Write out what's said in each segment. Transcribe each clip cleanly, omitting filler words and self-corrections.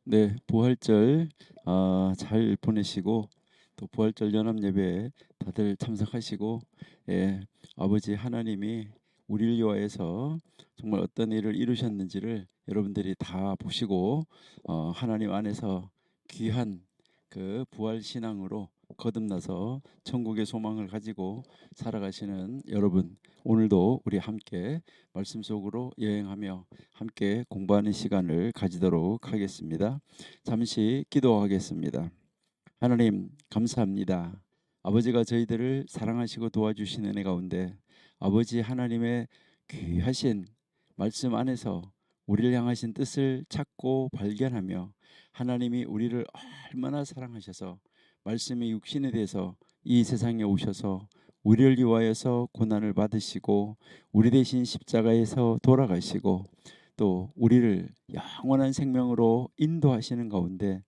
네, 부활절 잘 보내시고 또 부활절 연합 예배에 다들 참석하시고, 예, 아버지 하나님이 우리를 위하여서 정말 어떤 일을 이루셨는지를 여러분들이 다 보시고 하나님 안에서 귀한 그 부활 신앙으로 거듭나서 천국의 소망을 가지고 살아가시는 여러분, 오늘도 우리 함께 말씀 속으로 여행하며 함께 공부하는 시간을 가지도록 하겠습니다. 잠시 기도하겠습니다. 하나님 감사합니다. 아버지가 저희들을 사랑하시고 도와주시는 은혜 가운데 아버지 하나님의 귀하신 말씀 안에서 우리를 향하신 뜻을 찾고 발견하며 하나님이 우리를 얼마나 사랑하셔서 말씀의 육신에 대해서 이 세상에 오셔서 우리를 위하여서 고난을 받으시고 우리 대신 십자가에서 돌아가시고 또 우리를 영원한 생명으로 인도하시는 가운데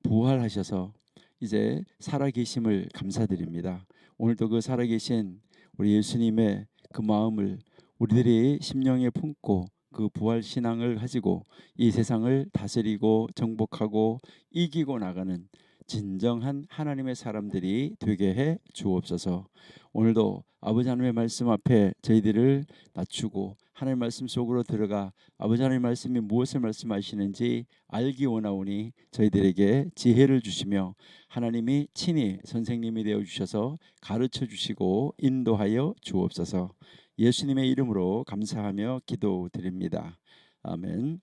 부활하셔서 이제 살아계심을 감사드립니다. 오늘도 그 살아계신 우리 예수님의 그 마음을 우리들이 심령에 품고 그 부활 신앙을 가지고 이 세상을 다스리고 정복하고 이기고 나가는 진정한 하나님의 사람들이 되게 해 주옵소서. 오늘도 아버지 하나님의 말씀 앞에 저희들을 낮추고 하나님의 말씀 속으로 들어가 아버지 하나님의 말씀이 무엇을 말씀하시는지 알기 원하오니 저희들에게 지혜를 주시며 하나님이 친히 선생님이 되어 주셔서 가르쳐 주시고 인도하여 주옵소서. 예수님의 이름으로 감사하며 기도드립니다. 아멘.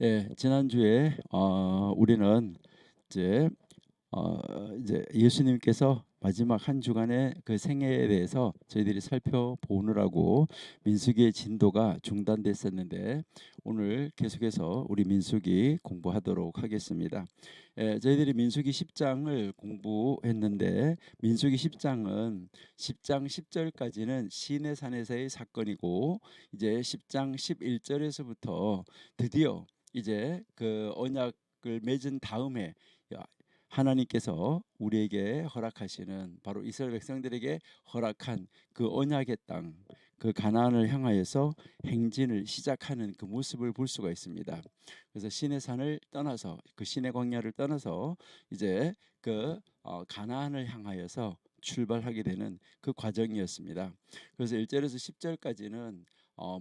예, 지난주에 우리는 이제 이제 예수님께서 마지막 한 주간의 그 생애에 대해서 저희들이 살펴보느라고 민수기의 진도가 중단됐었는데 오늘 계속해서 우리 민수기 공부하도록 하겠습니다. 저희들이 민수기 10장을 공부했는데 민수기 10장은 10장 10절까지는 시내산에서의 사건이고 이제 10장 11절에서부터 드디어 이제 그 언약을 맺은 다음에 하나님께서 우리에게 허락하시는 바로 이스라엘 백성들에게 허락한 그 언약의 땅, 그 가나안을 향하여서 행진을 시작하는 그 모습을 볼 수가 있습니다. 그래서 시내 산을 떠나서 그 시내 광야를 떠나서 이제 그 가나안을 향하여서 출발하게 되는 그 과정이었습니다. 그래서 1절에서 10절까지는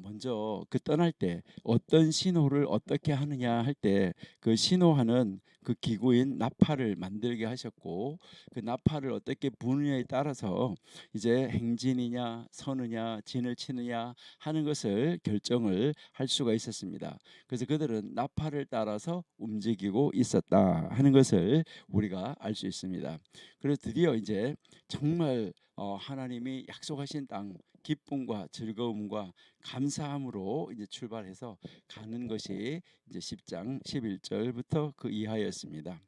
먼저 그 떠날 때 어떤 신호를 어떻게 하느냐 할 때 그 신호하는 그 기구인 나팔을 만들게 하셨고 그 나팔을 어떻게 부느냐에 따라서 이제 행진이냐 서느냐 진을 치느냐 하는 것을 결정을 할 수가 있었습니다. 그래서 그들은 나팔을 따라서 움직이고 있었다 하는 것을 우리가 알 수 있습니다. 그래서 드디어 이제 정말 하나님이 약속하신 땅 기쁨과 즐거움과 감사함으로 이제 출발해서 가는 것이 이제 10장 11절부터 그 이하였습니다.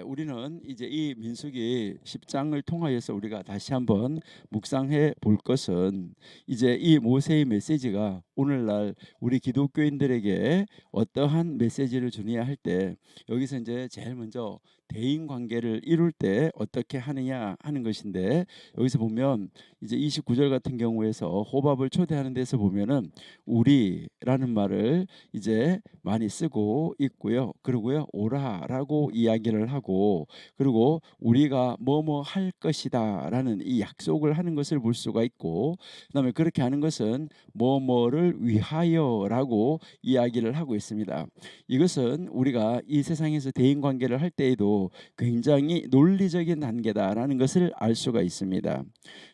우리는 이제 이 민수기 10장을 통하여서 우리가 다시 한번 묵상해 볼 것은 이제 이 모세의 메시지가 오늘날 우리 기독교인들에게 어떠한 메시지를 주느냐 할 때 여기서 이제 제일 먼저 대인 관계를 이룰 때 어떻게 하느냐 하는 것인데 여기서 보면 이제 29절 같은 경우에서 호밥을 초대하는 데서 보면은 우리라는 말을 이제 많이 쓰고 있고요. 그리고요 오라라고 이야기를 하고 그리고 우리가 뭐뭐 할 것이다라는 이 약속을 하는 것을 볼 수가 있고 그다음에 그렇게 하는 것은 뭐뭐를 위하여라고 이야기를 하고 있습니다. 이것은 우리가 이 세상에서 대인 관계를 할 때에도 굉장히 논리적인 단계다라는 것을 알 수가 있습니다.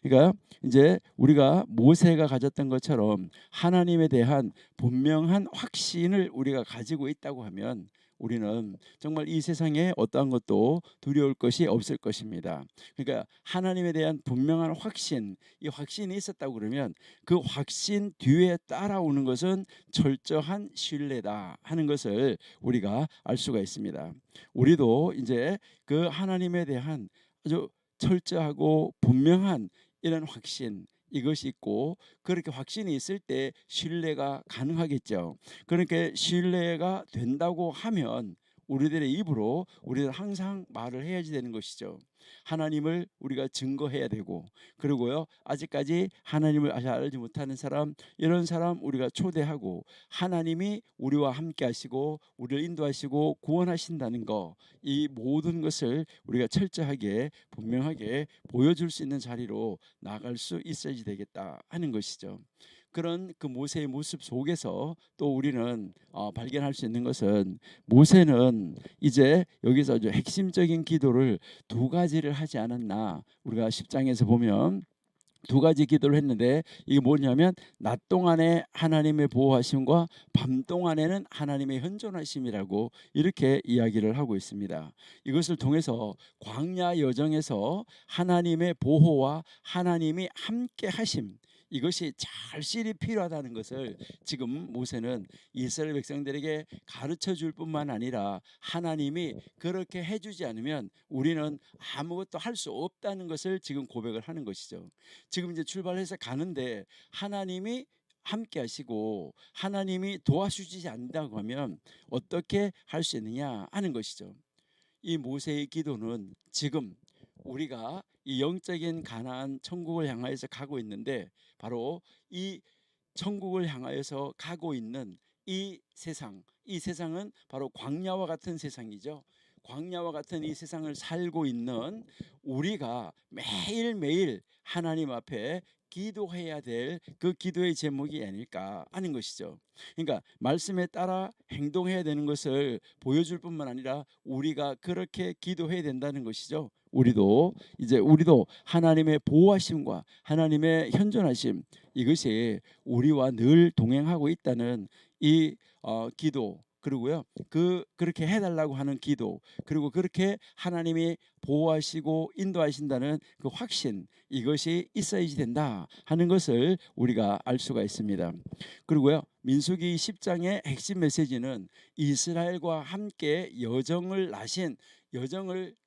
그러니까 이제 우리가 모세가 가졌던 것처럼 하나님에 대한 분명한 확신을 우리가 가지고 있다고 하면 우리는 정말 이 세상에 어떠한 것도 두려울 것이 없을 것입니다. 그러니까 하나님에 대한 분명한 확신, 이 확신이 있었다고 그러면 그 확신 뒤에 따라오는 것은 철저한 신뢰다 하는 것을 우리가 알 수가 있습니다. 우리도 이제 그 하나님에 대한 아주 철저하고 분명한 이런 확신 이것이 있고 그렇게 확신이 있을 때 신뢰가 가능하겠죠. 그러니까 신뢰가 된다고 하면 우리들의 입으로 우리는 항상 말을 해야지 되는 것이죠. 하나님을 우리가 증거해야 되고, 그리고요 아직까지 하나님을 잘 알지 못하는 사람, 이런 사람 우리가 초대하고 하나님이 우리와 함께 하시고 우리를 인도하시고 구원하신다는 거, 이 모든 것을 우리가 철저하게 분명하게 보여줄 수 있는 자리로 나갈 수 있어야지 되겠다 하는 것이죠. 그런 그 모세의 모습 속에서 또 우리는 발견할 수 있는 것은, 모세는 이제 여기서 아주 핵심적인 기도를 두 가지를 하지 않았나. 우리가 10장에서 보면 두 가지 기도를 했는데, 이게 뭐냐면 낮 동안에 하나님의 보호하심과 밤 동안에는 하나님의 현존하심이라고 이렇게 이야기를 하고 있습니다. 이것을 통해서 광야 여정에서 하나님의 보호와 하나님이 함께 하심, 이것이 절실히 필요하다는 것을 지금 모세는 이스라엘 백성들에게 가르쳐 줄 뿐만 아니라, 하나님이 그렇게 해주지 않으면 우리는 아무것도 할 수 없다는 것을 지금 고백을 하는 것이죠. 지금 이제 출발해서 가는데 하나님이 함께 하시고 하나님이 도와주지 않는다고 하면 어떻게 할 수 있느냐 하는 것이죠. 이 모세의 기도는 지금 우리가 이 영적인 가나안 천국을 향하여서 가고 있는데, 바로 이 천국을 향하여서 가고 있는 이 세상, 이 세상은 바로 광야와 같은 세상이죠. 광야와 같은 이 세상을 살고 있는 우리가 매일매일 하나님 앞에 기도해야 될 그 기도의 제목이 아닐까 하는 것이죠. 그러니까 말씀에 따라 행동해야 되는 것을 보여줄 뿐만 아니라 우리가 그렇게 기도해야 된다는 것이죠. 우리도 하나님의 보호하심과 하나님의 현존하심, 이것이 우리와 늘 동행하고 있다는 이 기도, 그리고요 그렇게 해달라고 하는 기도, 그리고 그렇게 하나님이 보호하시고 인도하신다는 그 확신, 이것이 있어야지 된다 하는 것을 우리가 알 수가 있습니다. 그리고요 민수기 10장의 핵심 메시지는 이스라엘과 함께 여정을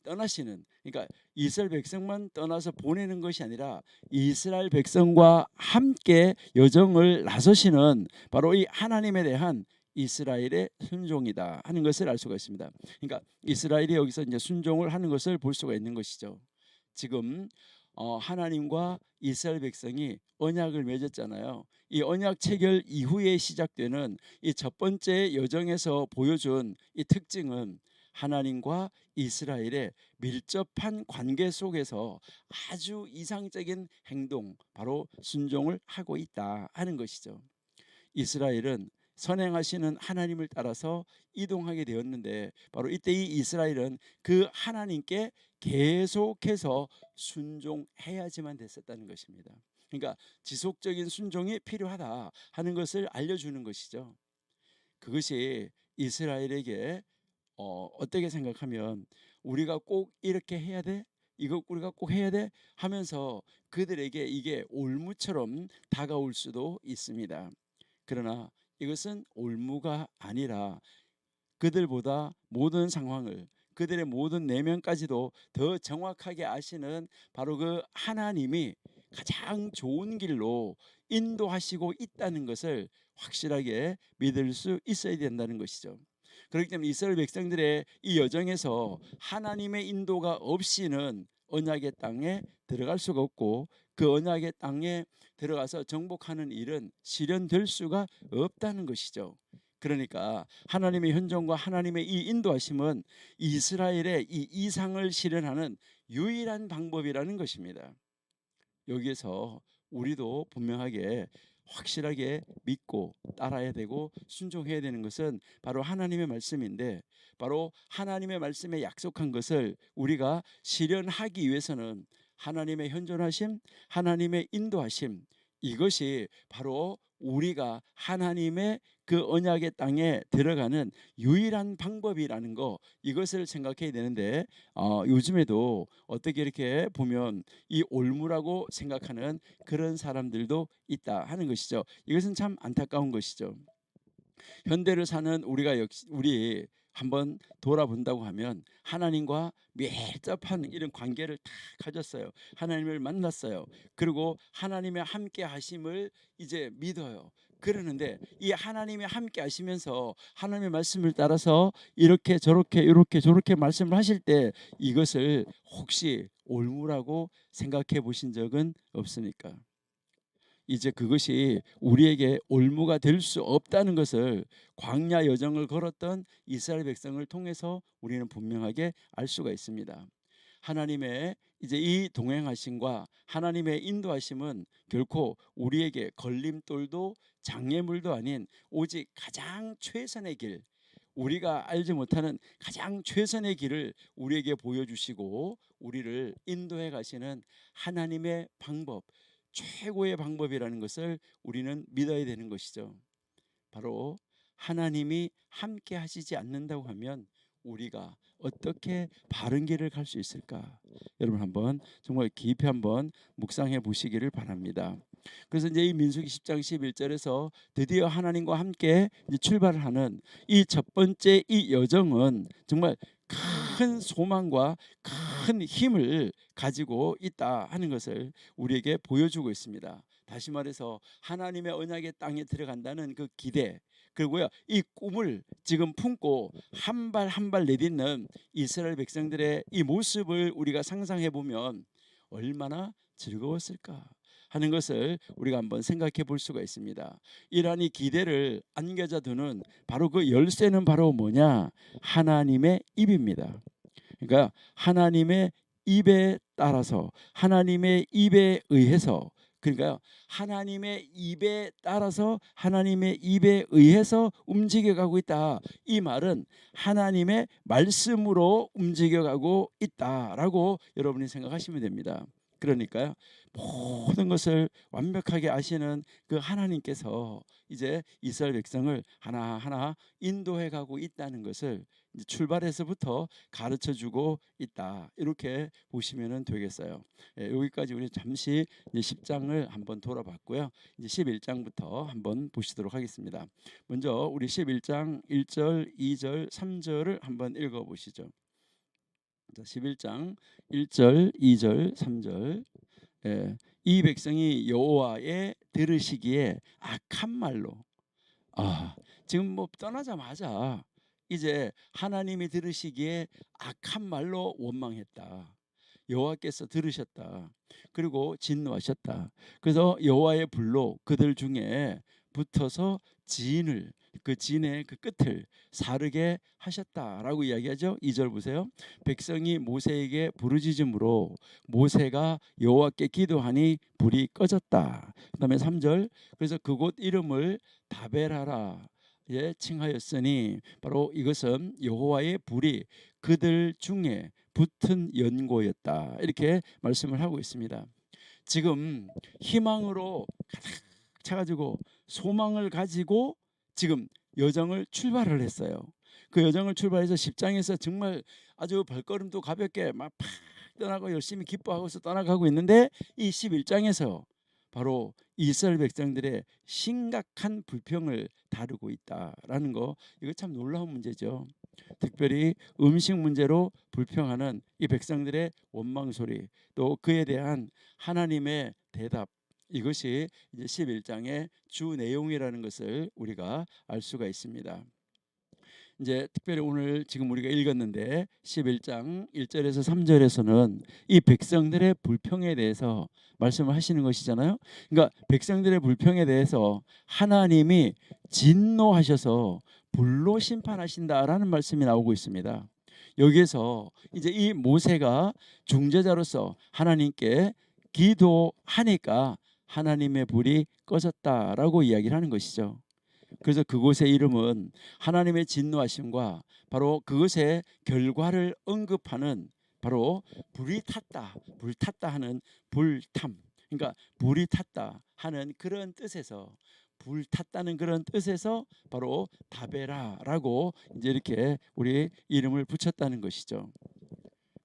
떠나시는, 그러니까 이스라엘 백성만 떠나서 보내는 것이 아니라 이스라엘 백성과 함께 여정을 나서시는, 바로 이 하나님에 대한 이스라엘의 순종이다 하는 것을 알 수가 있습니다. 그러니까 이스라엘이 여기서 이제 순종을 하는 것을 볼 수가 있는 것이죠. 지금 하나님과 이스라엘 백성이 언약을 맺었잖아요. 이 언약 체결 이후에 시작되는 이 첫 번째 여정에서 보여준 이 특징은 하나님과 이스라엘의 밀접한 관계 속에서 아주 이상적인 행동, 바로 순종을 하고 있다 하는 것이죠. 이스라엘은 선행하시는 하나님을 따라서 이동하게 되었는데, 바로 이때 이 이스라엘은 그 하나님께 계속해서 순종해야지만 됐었다는 것입니다. 그러니까 지속적인 순종이 필요하다 하는 것을 알려주는 것이죠. 그것이 이스라엘에게 어떻게 생각하면, 우리가 꼭 이렇게 해야 돼? 이거 우리가 꼭 해야 돼? 하면서 그들에게 이게 올무처럼 다가올 수도 있습니다. 그러나 이것은 올무가 아니라 그들보다 모든 상황을, 그들의 모든 내면까지도 더 정확하게 아시는 바로 그 하나님이 가장 좋은 길로 인도하시고 있다는 것을 확실하게 믿을 수 있어야 된다는 것이죠. 그렇기 때문에 이스라엘 백성들의 이 여정에서 하나님의 인도가 없이는 언약의 땅에 들어갈 수가 없고, 그 언약의 땅에 들어가서 정복하는 일은 실현될 수가 없다는 것이죠. 그러니까 하나님의 현존과 하나님의 이 인도하심은 이스라엘의 이 이상을 실현하는 유일한 방법이라는 것입니다. 여기에서 우리도 분명하게 확실하게 믿고 따라야 되고 순종해야 되는 것은 바로 하나님의 말씀인데, 바로 하나님의 말씀에 약속한 것을 우리가 실현하기 위해서는 하나님의 현존하심, 하나님의 인도하심, 이것이 바로 우리가 하나님의 그 언약의 땅에 들어가는 유일한 방법이라는 거, 이것을 생각해야 되는데, 요즘에도 어떻게 이렇게 보면 이 올무라고 생각하는 그런 사람들도 있다 하는 것이죠. 이것은 참 안타까운 것이죠. 현대를 사는 우리 한번 돌아본다고 하면 하나님과 밀접한 이런 관계를 다 가졌어요. 하나님을 만났어요. 그리고 하나님의 함께 하심을 이제 믿어요. 그러는데 이 하나님이 함께 하시면서 하나님의 말씀을 따라서 이렇게 저렇게 이렇게 저렇게 말씀을 하실 때 이것을 혹시 올무라고 생각해 보신 적은 없습니까? 이제 그것이 우리에게 올무가 될 수 없다는 것을 광야 여정을 걸었던 이스라엘 백성을 통해서 우리는 분명하게 알 수가 있습니다. 하나님의 이제 이 동행하심과 하나님의 인도하심은 결코 우리에게 걸림돌도 장애물도 아닌 오직 가장 최선의 길, 우리가 알지 못하는 가장 최선의 길을 우리에게 보여주시고 우리를 인도해 가시는 하나님의 방법, 최고의 방법이라는 것을 우리는 믿어야 되는 것이죠. 바로 하나님이 함께 하시지 않는다고 하면 우리가 어떻게 바른 길을 갈 수 있을까? 여러분 한번 정말 깊이 한번 묵상해 보시기를 바랍니다. 그래서 이제 이 민수기 10장 11절에서 드디어 하나님과 함께 이제 출발을 하는 이 첫 번째 이 여정은 정말 큰 소망과 큰 힘을 가지고 있다 하는 것을 우리에게 보여주고 있습니다. 다시 말해서 하나님의 언약의 땅에 들어간다는 그 기대, 그리고요 이 꿈을 지금 품고 한 발 한 발 내딛는 이스라엘 백성들의 이 모습을 우리가 상상해 보면 얼마나 즐거웠을까 하는 것을 우리가 한번 생각해 볼 수가 있습니다. 이러한 이 기대를 안겨자 두는 바로 그 열쇠는 바로 뭐냐? 하나님의 입입니다. 그러니까 하나님의 입에 따라서 하나님의 입에 의해서, 그러니까 하나님의 입에 따라서 하나님의 입에 의해서 움직여가고 있다. 이 말은 하나님의 말씀으로 움직여가고 있다라고 여러분이 생각하시면 됩니다. 그러니까요 모든 것을 완벽하게 아시는 그 하나님께서 이제 이스라엘 백성을 하나하나 인도해 가고 있다는 것을 이제 출발에서부터 가르쳐주고 있다, 이렇게 보시면 되겠어요. 여기까지 우리 잠시 이제 10장을 한번 돌아봤고요. 이제 11장부터 한번 보시도록 하겠습니다. 먼저 우리 11장 1절, 2절, 3절을 한번 읽어보시죠. 11장 1절, 2절, 3절. 이 백성이 여호와의 들으시기에 악한 말로, 지금 뭐 떠나자마자 이제 하나님이 들으시기에 악한 말로 원망했다. 여호와께서 들으셨다. 그리고 진노하셨다. 그래서 여호와의 불로 그들 중에 붙어서 진을, 그 진의 그 끝을 사르게 하셨다라고 이야기하죠. 2절 보세요. 백성이 모세에게 부르짖음으로 모세가 여호와께 기도하니 불이 꺼졌다. 그다음에 3절. 그래서 그곳 이름을 다벨하라 예, 칭하였으니 바로 이것은 여호와의 불이 그들 중에 붙은 연고였다, 이렇게 말씀을 하고 있습니다. 지금 희망으로 가득 차가지고 소망을 가지고 지금 여정을 출발을 했어요. 그 여정을 출발해서 10장에서 정말 아주 발걸음도 가볍게 막 팍 떠나고 열심히 기뻐하고서 떠나가고 있는데 이 11장에서 바로 이스라엘 백성들의 심각한 불평을 다루고 있다라는 거, 이거 참 놀라운 문제죠. 특별히 음식 문제로 불평하는 이 백성들의 원망 소리, 또 그에 대한 하나님의 대답, 이것이 이제 11장의 주 내용이라는 것을 우리가 알 수가 있습니다. 이제 특별히 오늘 지금 우리가 읽었는데 11장 1절에서 3절에서는 이 백성들의 불평에 대해서 말씀을 하시는 것이잖아요. 그러니까 백성들의 불평에 대해서 하나님이 진노하셔서 불로 심판하신다라는 말씀이 나오고 있습니다. 여기에서 이제 이 모세가 중재자로서 하나님께 기도하니까 하나님의 불이 꺼졌다라고 이야기를 하는 것이죠. 그래서 그곳의 이름은 하나님의 진노하심과 바로 그것의 결과를 언급하는, 바로 불이 탔다, 불탔다 하는 불탐, 그러니까 불이 탔다 하는 그런 뜻에서, 불탔다는 그런 뜻에서 바로 다베라라고 이제 이렇게 우리 이름을 붙였다는 것이죠.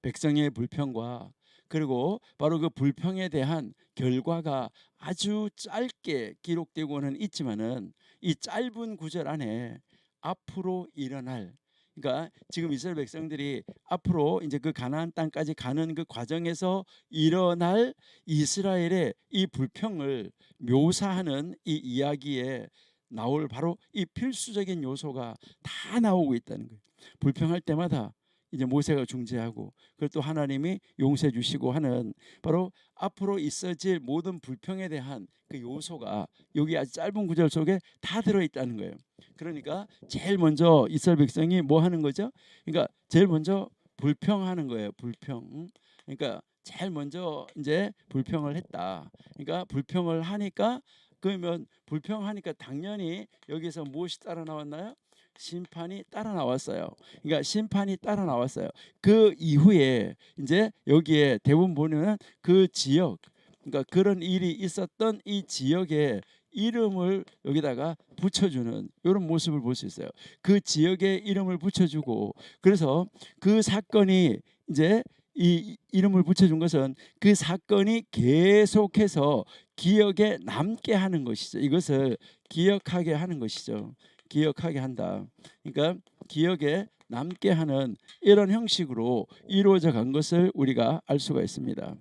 백성의 불평과 그리고 바로 그 불평에 대한 결과가 아주 짧게 기록되고는 있지만은 이 짧은 구절 안에 앞으로 일어날 그러니까 지금 이스라엘 백성들이 앞으로 이제 그 가나안 땅까지 가는 그 과정에서 일어날 이스라엘의 이 불평을 묘사하는 이 이야기에 나올 바로 이 필수적인 요소가 다 나오고 있다는 거예요. 불평할 때마다 이제 모세가 중재하고, 그리고 또 하나님이 용서해 주시고 하는, 바로 앞으로 있어질 모든 불평에 대한 그 요소가 여기 아주 짧은 구절 속에 다 들어있다는 거예요. 그러니까 제일 먼저 이스라엘 백성이 뭐 하는 거죠? 그러니까 제일 먼저 불평하는 거예요. 불평. 그러니까 제일 먼저 이제 불평을 했다. 그러니까 불평을 하니까, 그러면 불평하니까 당연히 여기서 무엇이 따라 나왔나요? 심판이 따라 나왔어요. 그러니까 심판이 따라 나왔어요. 그 이후에 이제 여기에 대부분 보면 그 지역, 그러니까 그런 일이 있었던 이 지역에 이름을 여기다가 붙여주는 이런 모습을 볼 수 있어요. 그 지역에 이름을 붙여주고, 그래서 그 사건이 이제 이 이름을 붙여준 것은 그 사건이 계속해서 기억에 남게 하는 것이죠. 이것을 기억하게 하는 것이죠. 기억하게 한다. 그러니까 기억에 남게 하는 이런 형식으로 이루어져 간 것을 우리가 알 수가 있습니다.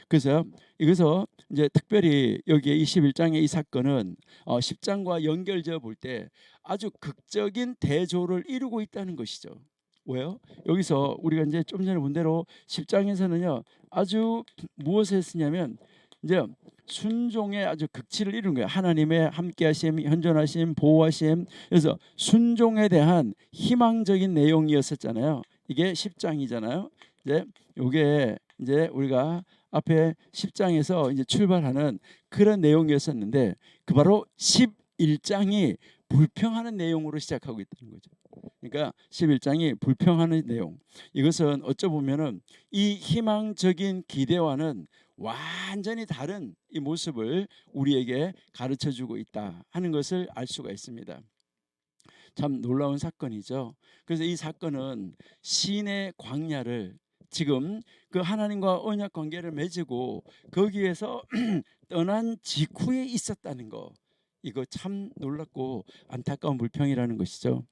그래서 여기서 이제 특별히 여기에 21장의 이 사건은 10장과 연결지어 볼 때 아주 극적인 대조를 이루고 있다는 것이죠. 왜요? 여기서 우리가 이제 좀 전에 본 대로 10장에서는요 아주 무엇을 했으냐면 이제 순종의 아주 극치를 이룬 거예요. 하나님의 함께하심, 현존하심, 보호하심. 그래서 순종에 대한 희망적인 내용이었었잖아요. 이게 10장이잖아요. 이제 요게 이제 우리가 앞에 10장에서 이제 출발하는 그런 내용이었었는데, 그 바로 11장이 불평하는 내용으로 시작하고 있다는 거죠. 그러니까 11장이 불평하는 내용. 이것은 어쩌 보면은 이 희망적인 기대와는 완전히 다른 이 모습을 우리에게 가르쳐 주고 있다 하는 것을 알 수가 있습니다. 참 놀라운 사건이죠. 그래서 이 사건은 신의 광야를 지금 그 하나님과 언약 관계를 맺고 거기에서 떠난 직후에 있었다는 거, 이거 참 놀랍고 안타까운 불평이라는 것이죠.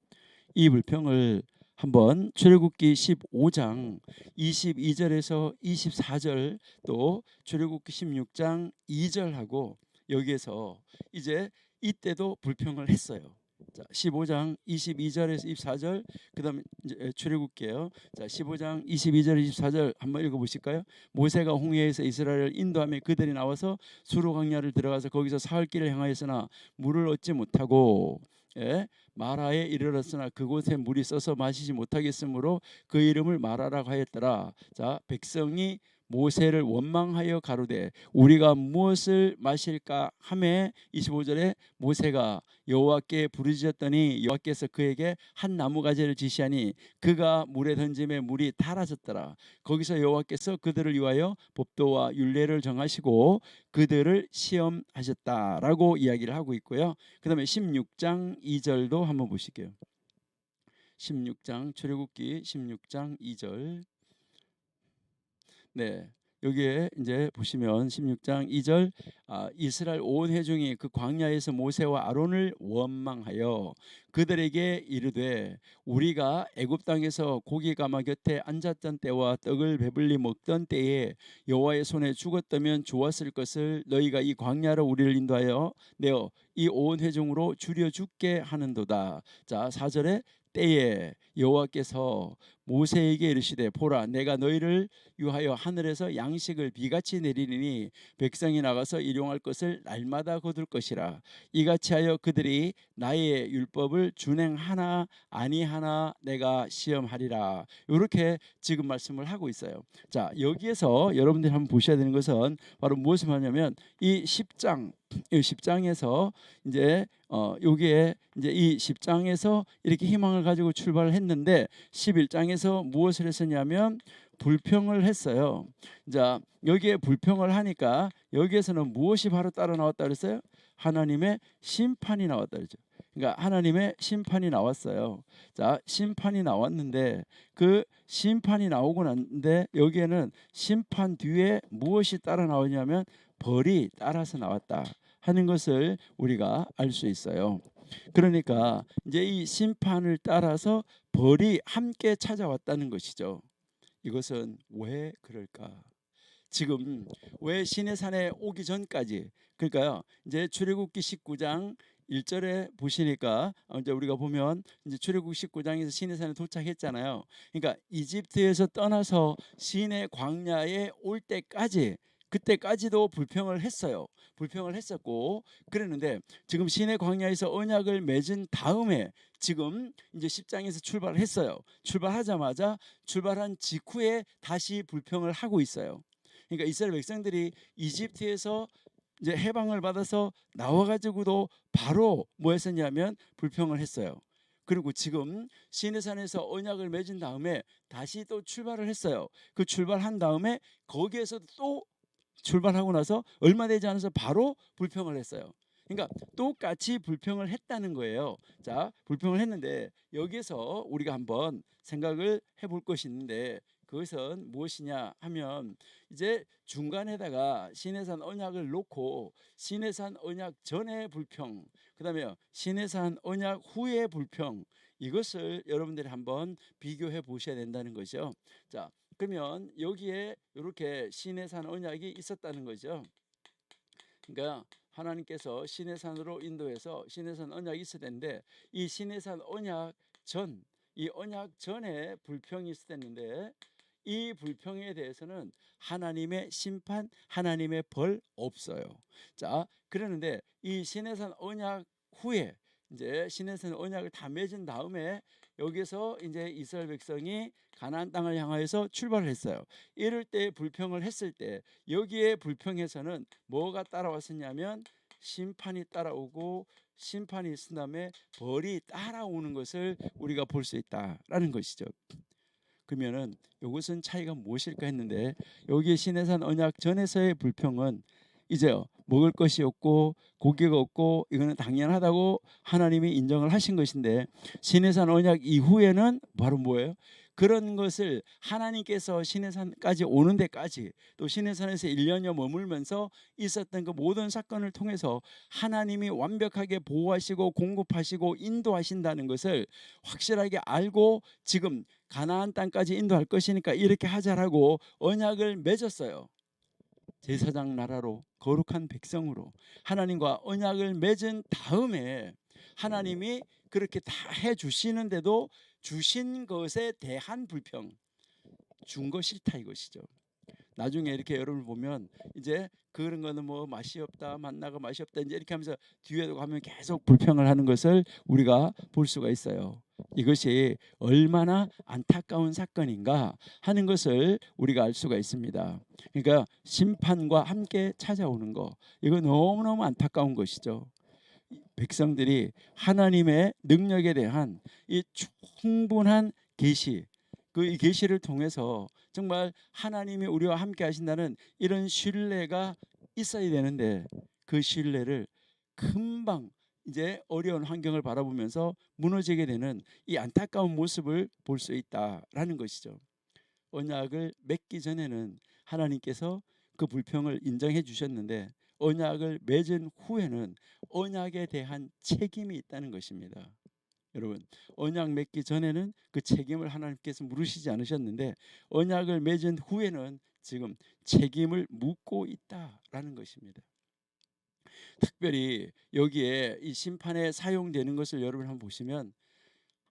이 불평을 한번 출애굽기 15장 22절에서 24절, 또 출애굽기 16장 2절하고 여기에서 이제 이때도 불평을 했어요. 자, 15장 22절에서 24절, 그다음에 이제 출애굽기예요. 자, 15장 22절 24절 한번 읽어 보실까요? 모세가 홍해에서 이스라엘을 인도하며 그들이 나와서 수르 광야를 들어가서 거기서 사흘 길을 행하였으나 물을 얻지 못하고, 예, 마라에 이르렀으나 그곳에 물이 써서 마시지 못하겠으므로 그 이름을 마라라고 하였더라. 자, 백성이 모세를 원망하여 가로되 우리가 무엇을 마실까 하매, 25절에 모세가 여호와께 부르짖었더니 여호와께서 그에게 한 나무가지를 지시하니 그가 물에 던짐에 물이 달아졌더라. 거기서 여호와께서 그들을 위하여 법도와 율례를 정하시고 그들을 시험하셨다라고 이야기를 하고 있고요. 그 다음에 16장 2절도 한번 보실게요. 16장 출애굽기 16장 2절. 네, 여기에 이제 보시면 16장 2절, 이스라엘 온 회중이 그 광야에서 모세와 아론을 원망하여 그들에게 이르되 우리가 애굽 땅에서 고기 가마 곁에 앉았던 때와 떡을 배불리 먹던 때에 여호와의 손에 죽었다면 좋았을 것을 너희가 이 광야로 우리를 인도하여 내어 이 온 회중으로 줄여 죽게 하는도다. 자, 4절에 때에 여호와께서 모세에게 이르시되 보라 내가 너희를 위하여 하늘에서 양식을 비같이 내리니 백성이 나가서 일용할 것을 날마다 거둘 것이라. 이같이 하여 그들이 나의 율법을 준행하나 아니하나 내가 시험하리라. 이렇게 지금 말씀을 하고 있어요. 자, 여기에서 여러분들이 한번 보셔야 되는 것은 바로 무엇을 말하냐면 이 10장에서 이제 여기에 이제 이 10장에서 이렇게 희망을 가지고 출발을 했는데 11장에서 무엇을 했었냐면 불평을 했어요. 자, 여기에 불평을 하니까 여기에서는 무엇이 바로 따라 나왔다 그랬어요? 하나님의 심판이 나왔다 그랬죠. 그러니까 하나님의 심판이 나왔어요. 자, 심판이 나왔는데 그 심판이 나오고 났는데 여기에는 심판 뒤에 무엇이 따라 나오냐면 벌이 따라서 나왔다 하는 것을 우리가 알 수 있어요. 그러니까 이제 이 심판을 따라서 벌이 함께 찾아왔다는 것이죠. 이것은 왜 그럴까? 지금 왜 시내산에 오기 전까지, 그러니까요, 이제 출애굽기 19장 1절에 보시니까 이제 우리가 보면 이제 출애굽 19장에서 시내산에 도착했잖아요. 그러니까 이집트에서 떠나서 시내 광야에 올 때까지, 그때까지도 불평을 했어요. 불평을 했었고 그랬는데, 지금 시내 광야에서 언약을 맺은 다음에 지금 이제 10장에서 출발을 했어요. 출발하자마자 출발한 직후에 다시 불평을 하고 있어요. 그러니까 이스라엘 백성들이 이집트에서 이제 해방을 받아서 나와가지고도 바로 뭐 했었냐면 불평을 했어요. 그리고 지금 시내산에서 언약을 맺은 다음에 다시 또 출발을 했어요. 그 출발한 다음에 거기에서 또 출발하고 나서 얼마 되지 않아서 바로 불평을 했어요. 그러니까 똑같이 불평을 했다는 거예요. 자, 불평을 했는데 여기서 우리가 한번 생각을 해볼 것이 있는데, 그것은 무엇이냐 하면, 이제 중간에다가 시내산 언약을 놓고 시내산 언약 전의 불평, 그다음에 시내산 언약 후의 불평, 이것을 여러분들이 한번 비교해 보셔야 된다는 거죠. 자, 그러면 여기에 이렇게 시내산 언약이 있었다는 거죠. 그러니까 하나님께서 시내산으로 인도해서 시내산 언약이 있어야 되는데, 이 시내산 언약 전, 이 언약 전에 불평이 있었는데, 이 불평에 대해서는 하나님의 심판, 하나님의 벌 없어요. 자, 그러는데 이 시내산 언약 후에 이제 시내산 언약을 다 맺은 다음에 여기서 이제 이스라엘 백성이 가나안 땅을 향하여서 출발을 했어요. 이럴 때 불평을 했을 때 여기에 불평에서는 뭐가 따라왔었냐면 심판이 따라오고, 심판이 있은 다음에 벌이 따라오는 것을 우리가 볼 수 있다라는 것이죠. 그러면은 이것은 차이가 무엇일까 했는데, 여기 시내산 언약 전에서의 불평은 이제 먹을 것이 없고 고기가 없고 이거는 당연하다고 하나님이 인정을 하신 것인데, 시내산 언약 이후에는 바로 뭐예요? 그런 것을 하나님께서 시내산까지 오는 데까지, 또 시내산에서 1년여 머물면서 있었던 그 모든 사건을 통해서 하나님이 완벽하게 보호하시고 공급하시고 인도하신다는 것을 확실하게 알고, 지금 가나안 땅까지 인도할 것이니까 이렇게 하자라고 언약을 맺었어요. 제사장 나라로, 거룩한 백성으로 하나님과 언약을 맺은 다음에 하나님이 그렇게 다 해주시는데도 주신 것에 대한 불평, 준 거 싫다 이것이죠. 나중에 이렇게 여러분 보면 이제 그런 거는 뭐 맛이 없다, 만나가 맛이 없다, 이제 이렇게 하면서 뒤에도 가면 계속 불평을 하는 것을 우리가 볼 수가 있어요. 이것이 얼마나 안타까운 사건인가 하는 것을 우리가 알 수가 있습니다. 그러니까 심판과 함께 찾아오는 거, 이거 너무너무 안타까운 것이죠. 백성들이 하나님의 능력에 대한 이 충분한 계시, 그 계시를 통해서 정말 하나님이 우리와 함께 하신다는 이런 신뢰가 있어야 되는데, 그 신뢰를 금방 이제 어려운 환경을 바라보면서 무너지게 되는 이 안타까운 모습을 볼 수 있다라는 것이죠. 언약을 맺기 전에는 하나님께서 그 불평을 인정해 주셨는데, 언약을 맺은 후에는 언약에 대한 책임이 있다는 것입니다. 여러분, 언약 맺기 전에는 그 책임을 하나님께서 물으시지 않으셨는데, 언약을 맺은 후에는 지금 책임을 묻고 있다라는 것입니다. 특별히 여기에 이 심판에 사용되는 것을 여러분 한번 보시면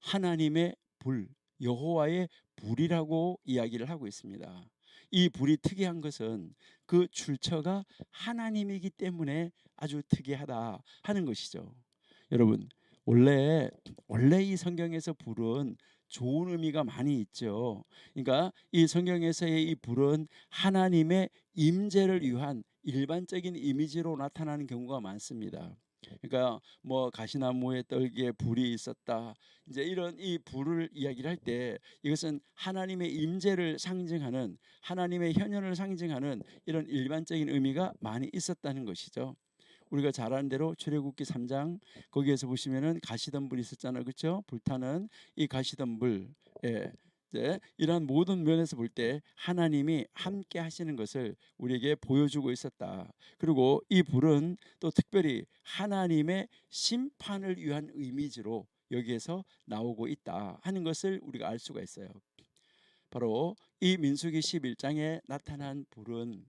하나님의 불, 여호와의 불이라고 이야기를 하고 있습니다. 이 불이 특이한 것은 그 출처가 하나님이기 때문에 아주 특이하다 하는 것이죠. 여러분, 원래 이 성경에서 불은 좋은 의미가 많이 있죠. 그러니까 이 성경에서의 이 불은 하나님의 임재를 위한 일반적인 이미지로 나타나는 경우가 많습니다. 그러니까 뭐 가시나무의 떨기에 불이 있었다, 이제 이런 이 불을 이야기를 할 때 이것은 하나님의 임재를 상징하는, 하나님의 현현을 상징하는 이런 일반적인 의미가 많이 있었다는 것이죠. 우리가 잘 아는 대로 출애굽기 3장 거기에서 보시면은 가시덤불이 있었잖아요, 그렇죠? 불타는 이 가시덤불, 예, 이제 이러한 모든 면에서 볼 때 하나님이 함께 하시는 것을 우리에게 보여주고 있었다. 그리고 이 불은 또 특별히 하나님의 심판을 위한 이미지로 여기에서 나오고 있다 하는 것을 우리가 알 수가 있어요. 바로 이 민수기 11장에 나타난 불은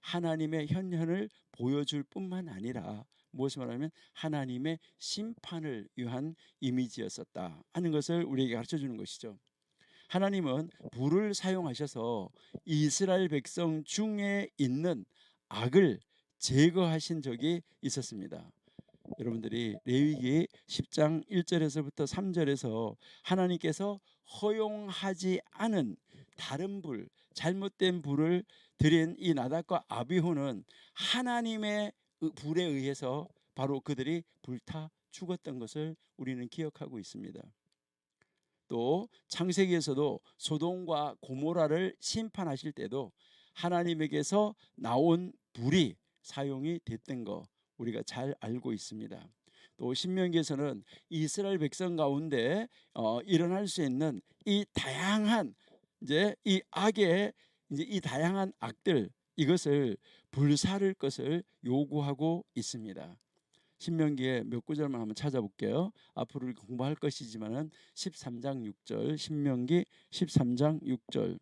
하나님의 현현을 보여줄 뿐만 아니라 무엇을 말하면 하나님의 심판을 위한 이미지였었다 하는 것을 우리에게 가르쳐 주는 것이죠. 하나님은 불을 사용하셔서 이스라엘 백성 중에 있는 악을 제거하신 적이 있었습니다. 여러분들이 레위기 10장 1절에서부터 3절에서 하나님께서 허용하지 않은 다른 불, 잘못된 불을 드린 이 나답과 아비후는 하나님의 불에 의해서 바로 그들이 불타 죽었던 것을 우리는 기억하고 있습니다. 또 창세기에서도 소돔과 고모라를 심판하실 때도 하나님에게서 나온 불이 사용이 됐던 거 우리가 잘 알고 있습니다. 또 신명기에서는 이스라엘 백성 가운데 일어날 수 있는 이 다양한 이제 이 악의 이제 이 다양한 악들 이것을 불사를 것을 요구하고 있습니다. 신명기의 몇 구절만 한번 찾아볼게요. 앞으로 공부할 것이지만은 13장 6절, 신명기 13장 6절.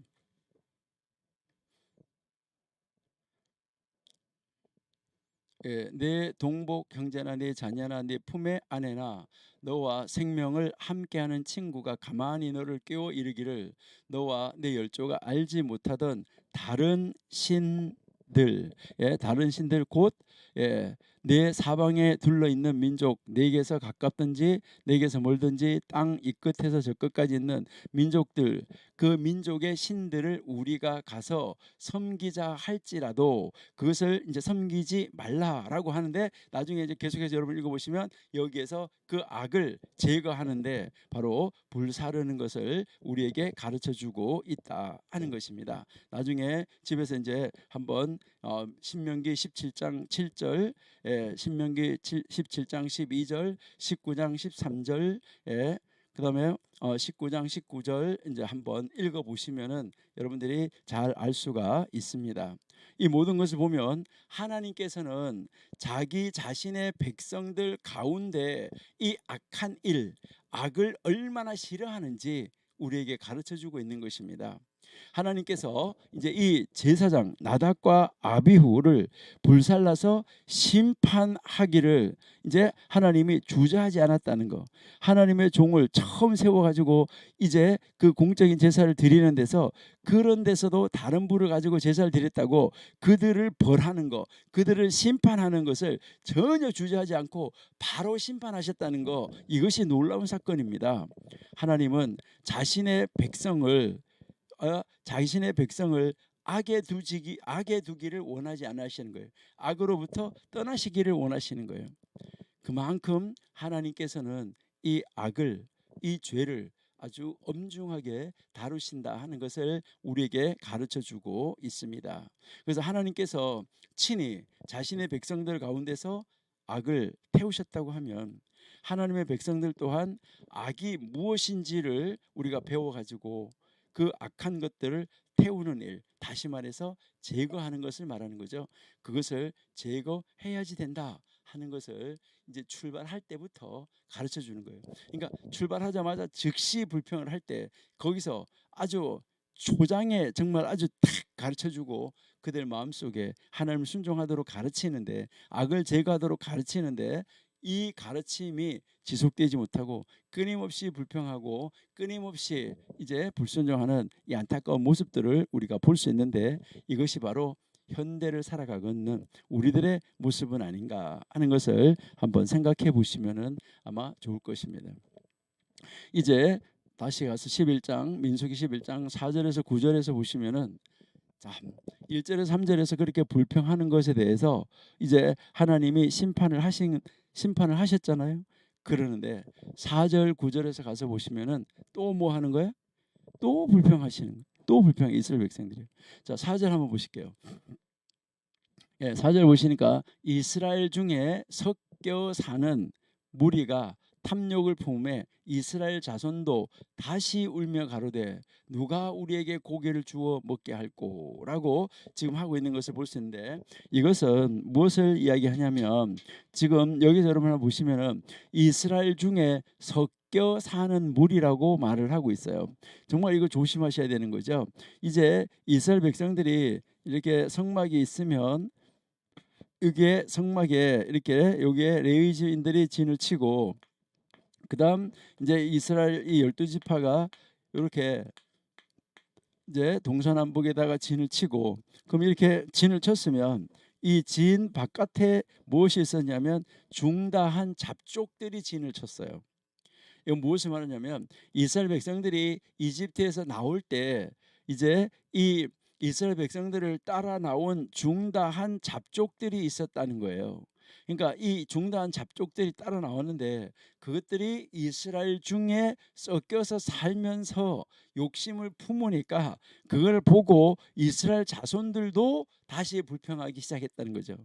예, 내 동복 형제나 내 자녀나 내 품의 아내나 너와 생명을 함께하는 친구가 가만히 너를 깨워 이르기를 너와 내 열조가 알지 못하던 다른 신들, 다른 신들 곧 내 사방에 둘러 있는 민족, 내게서 가깝든지 내게서 멀든지 땅 이 끝에서 저 끝까지 있는 민족들, 그 민족의 신들을 우리가 가서 섬기자 할지라도 그것을 이제 섬기지 말라라고 하는데, 나중에 이제 계속해서 여러분 읽어보시면 여기에서 그 악을 제거하는데 바로 불사르는 것을 우리에게 가르쳐주고 있다 하는 것입니다. 나중에 집에서 이제 한번 신명기 17장 7절, 신명기 17장 12절, 19장 13절, 그다음에 19장 19절 이제 한번 읽어 보시면은 여러분들이 잘 알 수가 있습니다. 이 모든 것을 보면 하나님께서는 자기 자신의 백성들 가운데 이 악한 일, 악을 얼마나 싫어하는지 우리에게 가르쳐 주고 있는 것입니다. 하나님께서 이제 이 제사장 나답과 아비후를 불살라서 심판하기를 이제 하나님이 주저하지 않았다는 거. 하나님의 종을 처음 세워가지고 이제 그 공적인 제사를 드리는 데서, 그런 데서도 다른 불을 가지고 제사를 드렸다고 그들을 벌하는 거, 그들을 심판하는 것을 전혀 주저하지 않고 바로 심판하셨다는 거, 이것이 놀라운 사건입니다. 하나님은 자신의 백성을 악에 두기를 원하지 않으시는 거예요. 악으로부터 떠나시기를 원하시는 거예요. 그만큼 하나님께서는 이 악을, 이 죄를 아주 엄중하게 다루신다 하는 것을 우리에게 가르쳐주고 있습니다. 그래서 하나님께서 친히 자신의 백성들 가운데서 악을 태우셨다고 하면 하나님의 백성들 또한 악이 무엇인지를 우리가 배워가지고 그 악한 것들을 태우는 일, 다시 말해서 제거하는 것을 말하는 거죠. 그것을 제거해야지 된다 하는 것을 이제 출발할 때부터 가르쳐 주는 거예요. 그러니까 출발하자마자 즉시 불평을 할 때 거기서 아주 초장에 정말 아주 탁 가르쳐 주고 그들 마음속에 하나님을 순종하도록 가르치는데, 악을 제거하도록 가르치는데, 이 가르침이 지속되지 못하고 끊임없이 불평하고 끊임없이 이제 불순종하는 이 안타까운 모습들을 우리가 볼 수 있는데, 이것이 바로 현대를 살아가고 있는 우리들의 모습은 아닌가 하는 것을 한번 생각해 보시면은 아마 좋을 것입니다. 이제 다시 가서 11장 민수기 11장 4절에서 9절에서 보시면은, 자, 1절에서 3절에서 그렇게 불평하는 것에 대해서 이제 하나님이 심판을 하셨잖아요. 그러는데 4절 9절에서 가서 보시면은 또 뭐 하는 거예요? 또 불평하시는 거예요. 또 불평해, 이스라엘 백성들이. 자, 4절 한번 보실게요. 4절 보시니까 이스라엘 중에 섞여 사는 무리가 탐욕을 품에 이스라엘 자손도 다시 울며 가로되 누가 우리에게 고기를 주어 먹게 할꼬라고 지금 하고 있는 것을 볼 수 있는데, 이것은 무엇을 이야기하냐면 지금 여기서 여러분 보시면은 이스라엘 중에 섞여 사는 무리라고 말을 하고 있어요. 정말 이거 조심하셔야 되는 거죠. 이제 이스라엘 백성들이 이렇게 성막이 있으면 이게 성막에 이렇게 여기에 레위지인들이 진을 치고, 그다음 이제 이스라엘 이 12지파가 이렇게 이제 동서남북에다가 진을 치고, 그럼 이렇게 진을 쳤으면 이 진 바깥에 무엇이 있었냐면 중다한 잡족들이 진을 쳤어요. 이건 무엇을 말하냐면 이스라엘 백성들이 이집트에서 나올 때 이제 이 이스라엘 백성들을 따라 나온 중다한 잡족들이 있었다는 거예요. 그러니까 이 중다한 잡족들이 따라 나왔는데 그것들이 이스라엘 중에 섞여서 살면서 욕심을 품으니까 그걸 보고 이스라엘 자손들도 다시 불평하기 시작했다는 거죠.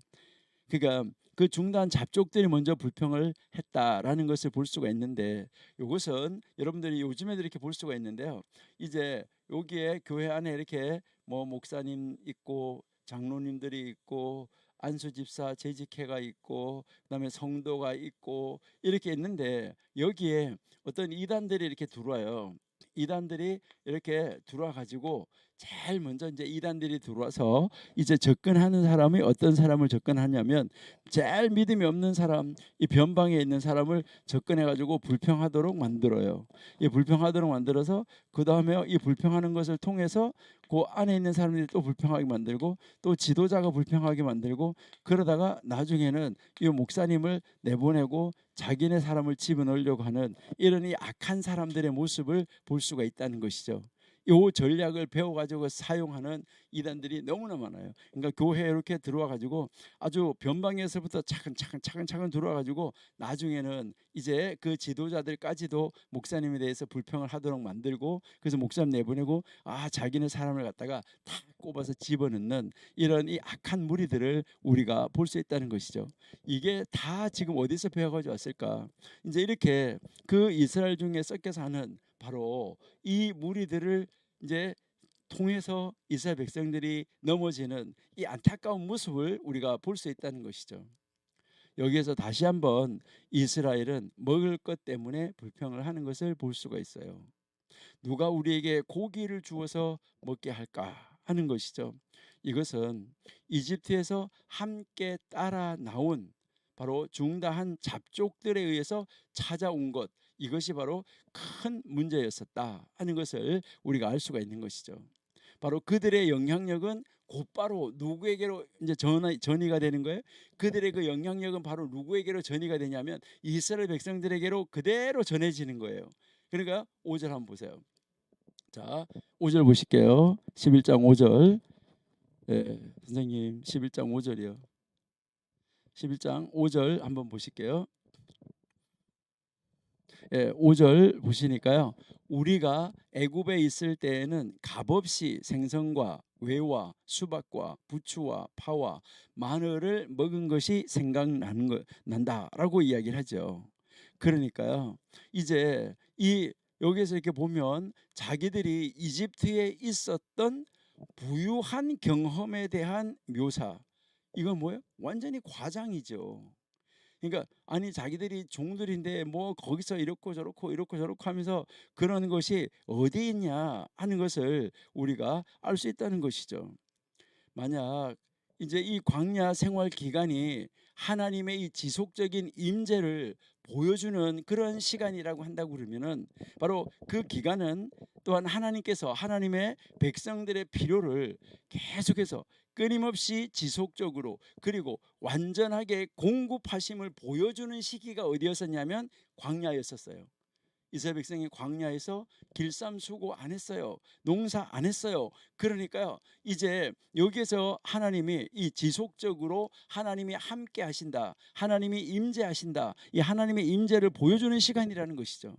그러니까 그 중단 잡족들이 먼저 불평을 했다라는 것을 볼 수가 있는데, 이것은 여러분들이 요즘에도 이렇게 볼 수가 있는데요. 이제 여기에 교회 안에 이렇게 뭐 목사님 있고 장로님들이 있고 안수 집사 재직회가 있고 그다음에 성도가 있고 이렇게 있는데, 여기에 어떤 이단들이 이렇게 들어와요. 이단들이 이렇게 들어와 가지고 제일 먼저 이제 이단들이 들어와서 이제 접근하는 사람이 어떤 사람을 접근하냐면 제일 믿음이 없는 사람, 이 변방에 있는 사람을 접근해 가지고 불평하도록 만들어요. 이 불평하도록 만들어서 그 다음에 이 불평하는 것을 통해서 그 안에 있는 사람들이 또 불평하게 만들고 또 지도자가 불평하게 만들고, 그러다가 나중에는 이 목사님을 내보내고 자기네 사람을 집어넣으려고 하는 이런 이 악한 사람들의 모습을 볼 수가 있다는 것이죠. 이 전략을 배워가지고 사용하는 이단들이 너무나 많아요. 그러니까 교회에 이렇게 들어와가지고 아주 변방에서부터 차근차근 들어와가지고 나중에는 이제 그 지도자들까지도 목사님에 대해서 불평을 하도록 만들고, 그래서 목사님 내보내고 자기네 사람을 갖다가 다 꼽아서 집어넣는 이런 이 악한 무리들을 우리가 볼 수 있다는 것이죠. 이게 다 지금 어디서 배워가지고 왔을까? 이제 이렇게 그 이스라엘 중에 섞여 사는 바로 이 무리들을 이제 통해서 이스라엘 백성들이 넘어지는 이 안타까운 모습을 우리가 볼 수 있다는 것이죠. 여기에서 다시 한번 이스라엘은 먹을 것 때문에 불평을 하는 것을 볼 수가 있어요. 누가 우리에게 고기를 주어서 먹게 할까 하는 것이죠. 이것은 이집트에서 함께 따라 나온 바로 중다한 잡족들에 의해서 찾아온 것, 이것이 바로 큰 문제였었다 하는 것을 우리가 알 수가 있는 것이죠. 바로 그들의 영향력은 곧바로 누구에게로 이제 전이가 되는 거예요. 그들의 그 영향력은 바로 누구에게로 전이가 되냐면 이스라엘 백성들에게로 그대로 전해지는 거예요. 그러니까 5절 한번 보세요. 자, 5절 보실게요. 11장 5절. 예, 선생님 11장 5절이요. 11장 5절 한번 보실게요. 예, 5절 보시니까요. 우리가 애굽에 있을 때에는 값없이 생선과 외와 수박과 부추와 파와 마늘을 먹은 것이 생각난다라고 이야기를 하죠. 그러니까요. 이제 이 여기에서 이렇게 보면 자기들이 이집트에 있었던 부유한 경험에 대한 묘사. 이건 뭐예요? 완전히 과장이죠. 그러니까 아니 자기들이 종들인데 뭐 거기서 이렇고 저렇고 하면서 그런 것이 어디 있냐 하는 것을 우리가 알 수 있다는 것이죠. 만약 이제 이 광야 생활 기간이 하나님의 이 지속적인 임재를 보여주는 그런 시간이라고 한다고 그러면은 바로 그 기간은 또한 하나님께서 하나님의 백성들의 필요를 계속해서 끊임없이 지속적으로 그리고 완전하게 공급하심을 보여주는 시기가 어디였었냐면 광야였었어요. 이스라엘 백성이 광야에서 길쌈수고 안 했어요. 농사 안 했어요. 그러니까요. 이제 여기에서 하나님이 이 지속적으로 하나님이 함께 하신다. 하나님이 임재하신다. 이 하나님의 임재를 보여주는 시간이라는 것이죠.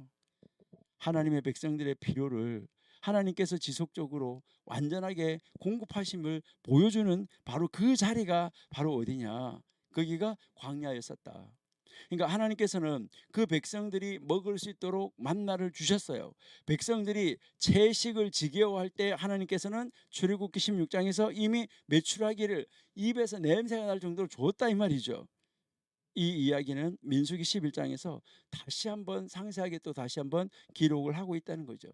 하나님의 백성들의 필요를 하나님께서 지속적으로 완전하게 공급하심을 보여주는 바로 그 자리가 바로 어디냐? 거기가 광야였었다. 그러니까 하나님께서는 그 백성들이 먹을 수 있도록 만나를 주셨어요. 백성들이 채식을 지겨워할 때 하나님께서는 출애굽기 16장에서 이미 메추라기를 입에서 냄새가 날 정도로 줬다 이 말이죠. 이 이야기는 민수기 11장에서 다시 한번 상세하게 또 다시 한번 기록을 하고 있다는 거죠.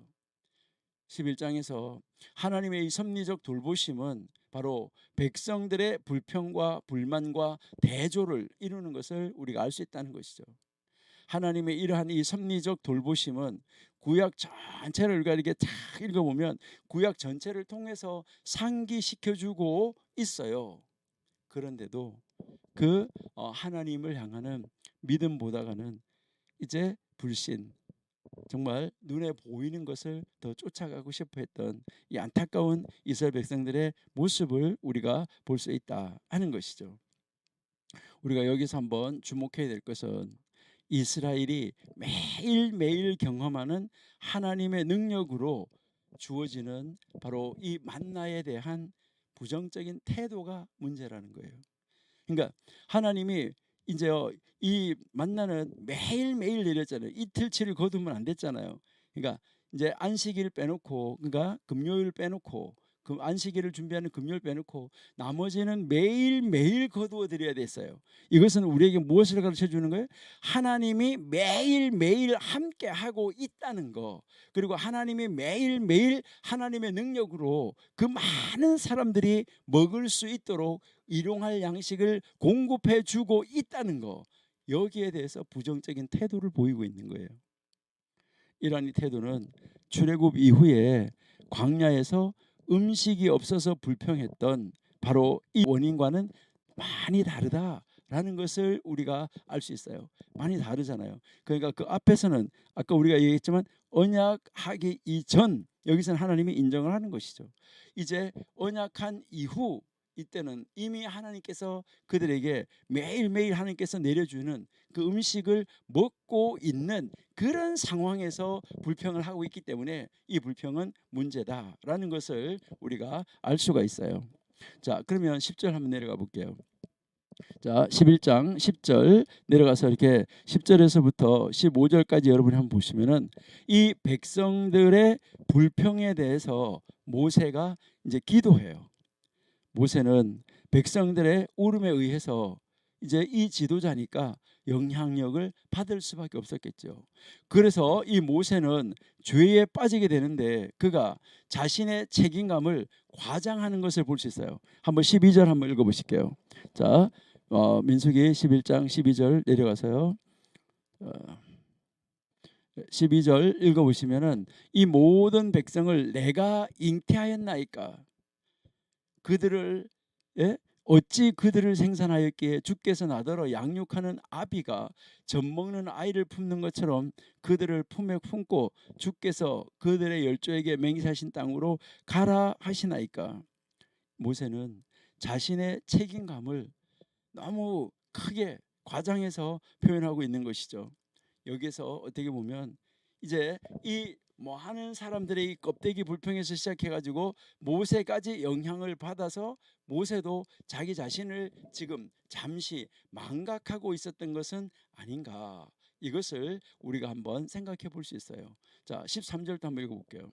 11장에서 하나님의 이 섭리적 돌보심은 바로 백성들의 불평과 불만과 대조를 이루는 것을 우리가 알 수 있다는 것이죠. 하나님의 이러한 이 섭리적 돌보심은 구약 전체를 우리가 이렇게 쫙 읽어보면 구약 전체를 통해서 상기시켜주고 있어요. 그런데도 그 하나님을 향하는 믿음보다는 이제 불신, 정말 눈에 보이는 것을 더 쫓아가고 싶어 했던 이 안타까운 이스라엘 백성들의 모습을 우리가 볼 수 있다 하는 것이죠. 우리가 여기서 한번 주목해야 될 것은 이스라엘이 매일매일 경험하는 하나님의 능력으로 주어지는 바로 이 만나에 대한 부정적인 태도가 문제라는 거예요. 그러니까 하나님이 이제요 이 만나는 매일매일 내렸잖아요. 이틀치를 거두면 안 됐잖아요. 그러니까 이제 안식일 빼놓고, 그러니까 금요일 빼놓고, 그 안식일을 준비하는 금요일 빼놓고 나머지는 매일매일 거두어 드려야 됐어요. 이것은 우리에게 무엇을 가르쳐 주는 거예요? 하나님이 매일매일 함께 하고 있다는 거, 그리고 하나님이 매일매일 하나님의 능력으로 그 많은 사람들이 먹을 수 있도록 일용할 양식을 공급해 주고 있다는 거, 여기에 대해서 부정적인 태도를 보이고 있는 거예요. 이러한 태도는 출애굽 이후에 광야에서 음식이 없어서 불평했던 바로 이 원인과는 많이 다르다라는 것을 우리가 알 수 있어요. 많이 다르잖아요. 그러니까 그 앞에서는 아까 우리가 얘기했지만 언약하기 이전, 여기서는 하나님이 인정을 하는 것이죠. 이제 언약한 이후, 이때는 이미 하나님께서 그들에게 매일매일 하나님께서 내려주는 그 음식을 먹고 있는 그런 상황에서 불평을 하고 있기 때문에 이 불평은 문제다라는 것을 우리가 알 수가 있어요. 자, 그러면 10절 한번 내려가 볼게요. 자, 11장 10절 내려가서 이렇게 10절에서부터 15절까지 여러분이 한번 보시면은 이 백성들의 불평에 대해서 모세가 이제 기도해요. 모세는 백성들의 울음에 의해서 이제 이 지도자니까 영향력을 받을 수밖에 없었겠죠. 그래서 이 모세는 죄에 빠지게 되는데 그가 자신의 책임감을 과장하는 것을 볼 수 있어요. 한번 12절 한번 읽어보실게요. 자, 민수기 11장 12절 내려가서요. 12절 읽어보시면은 이 모든 백성을 내가 잉태하였나이까 그들을 어찌 그들을 생산하였기에 주께서 나더러 양육하는 아비가 젖먹는 아이를 품는 것처럼 그들을 품에 품고 주께서 그들의 열조에게 맹세하신 땅으로 가라 하시나이까. 모세는 자신의 책임감을 너무 크게 과장해서 표현하고 있는 것이죠. 여기서 어떻게 보면 이제 이 뭐 하는 사람들의 이 껍데기 불평에서 시작해가지고 모세까지 영향을 받아서 모세도 자기 자신을 지금 잠시 망각하고 있었던 것은 아닌가, 이것을 우리가 한번 생각해 볼 수 있어요. 자, 13절도 한번 읽어볼게요.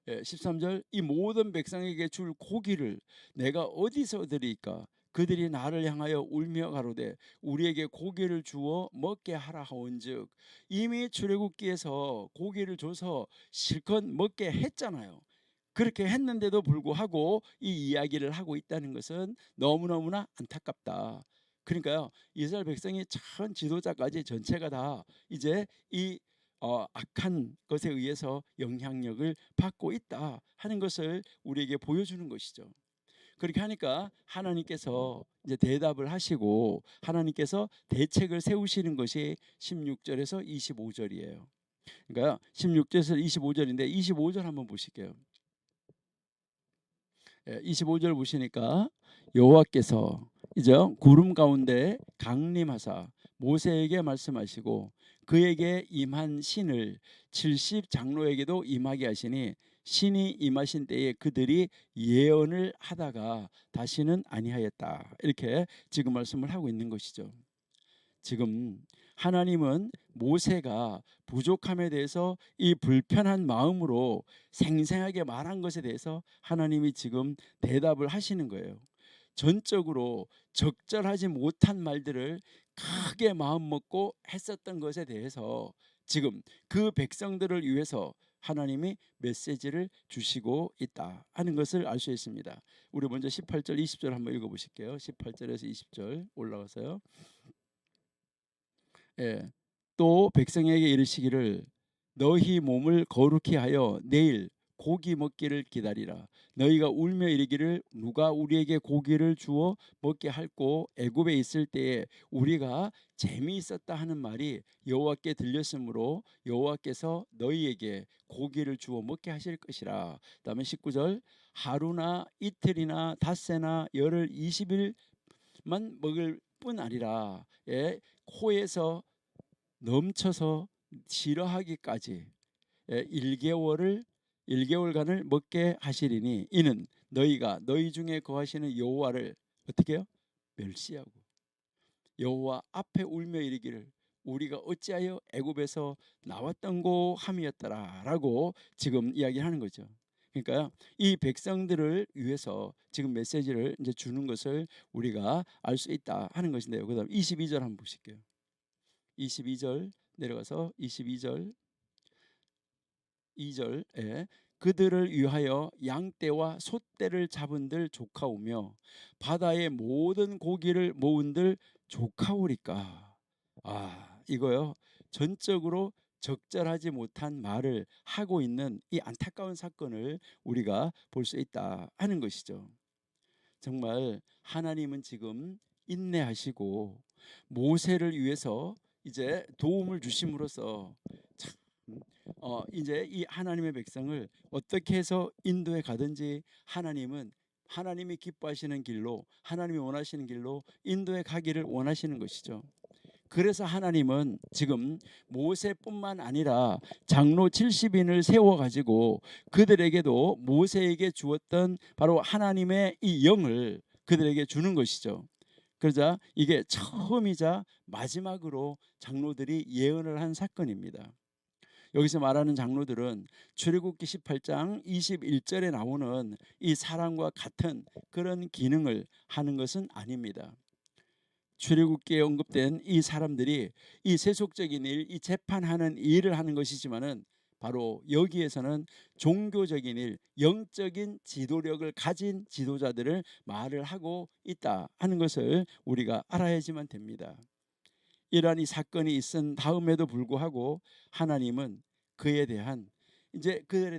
13절 이 모든 백성에게 줄 고기를 내가 어디서 드리까 그들이 나를 향하여 울며 가로되 우리에게 고기를 주어 먹게 하라 하온즉, 이미 출애굽기에서 고기를 줘서 실컷 먹게 했잖아요. 그렇게 했는데도 불구하고 이 이야기를 하고 있다는 것은 너무너무나 안타깝다. 그러니까요, 이스라엘 백성이 전 지도자까지 전체가 다 이제 이 악한 것에 의해서 영향력을 받고 있다 하는 것을 우리에게 보여주는 것이죠. 그렇게 하니까 하나님께서 이제 대답을 하시고 하나님께서 대책을 세우시는 것이 16절에서 25절이에요. 그러니까 16절에서 25절인데 25절 한번 보실게요. 25절 보시니까 여호와께서 이제 구름 가운데 강림하사 모세에게 말씀하시고 그에게 임한 신을 70 장로에게도 임하게 하시니 신이 임하신 때에 그들이 예언을 하다가 다시는 아니하였다. 이렇게 지금 말씀을 하고 있는 것이죠. 지금 하나님은 모세가 부족함에 대해서 이 불편한 마음으로 생생하게 말한 것에 대해서 하나님이 지금 대답을 하시는 거예요. 전적으로 적절하지 못한 말들을 크게 마음 먹고 했었던 것에 대해서 지금 그 백성들을 위해서 하나님이 메시지를 주시고 있다 하는 것을 알 수 있습니다. 우리 먼저 18절 20절 한번 읽어보실게요. 18절에서 20절 올라가서요. 예. 또 백성에게 이르시기를 너희 몸을 거룩히 하여 내일 고기 먹기를 기다리라. 너희가 울며 이르기를 누가 우리에게 고기를 주어 먹게 할꼬. 애굽에 있을 때에 우리가 재미있었다 하는 말이 여호와께 들렸으므로 여호와께서 너희에게 고기를 주어 먹게 하실 것이라. 그다음에 19절 하루나 이틀이나 닷새나 열흘 20일만 먹을 뿐 아니라 코에서 넘쳐서 싫어하기까지 1개월간을 먹게 하시리니 이는 너희가 너희 중에 거하시는 여호와를 어떻게 해요? 멸시하고 여호와 앞에 울며 이르기를 우리가 어찌하여 애굽에서 나왔던고 함이었더라라고 지금 이야기하는 거죠. 그러니까 이 백성들을 위해서 지금 메시지를 이제 주는 것을 우리가 알 수 있다 하는 것인데요. 그다음 22절 한번 보실게요. 22절 내려가서 22절 2절에 그들을 위하여 양떼와 소떼를 잡은들 조카오며 바다의 모든 고기를 모은들 조카오리까. 이거요. 전적으로 적절하지 못한 말을 하고 있는 이 안타까운 사건을 우리가 볼 수 있다 하는 것이죠. 정말 하나님은 지금 인내하시고 모세를 위해서 이제 도움을 주심으로써 참 이제 이 하나님의 백성을 어떻게 해서 인도에 가든지 하나님은 하나님이 기뻐하시는 길로 하나님이 원하시는 길로 인도에 가기를 원하시는 것이죠. 그래서 하나님은 지금 모세뿐만 아니라 장로 70인을 세워가지고 그들에게도 모세에게 주었던 바로 하나님의 이 영을 그들에게 주는 것이죠. 그러자 이게 처음이자 마지막으로 장로들이 예언을 한 사건입니다. 여기서 말하는 장로들은 출애굽기 18장 21절에 나오는 이 사람과 같은 그런 기능을 하는 것은 아닙니다. 출애굽기에 언급된 이 사람들이 이 세속적인 일, 이 재판하는 일을 하는 것이지만은 바로 여기에서는 종교적인 일, 영적인 지도력을 가진 지도자들을 말을 하고 있다 하는 것을 우리가 알아야지만 됩니다. 이러한 이 사건이 있은 다음에도 불구하고 하나님은 그들에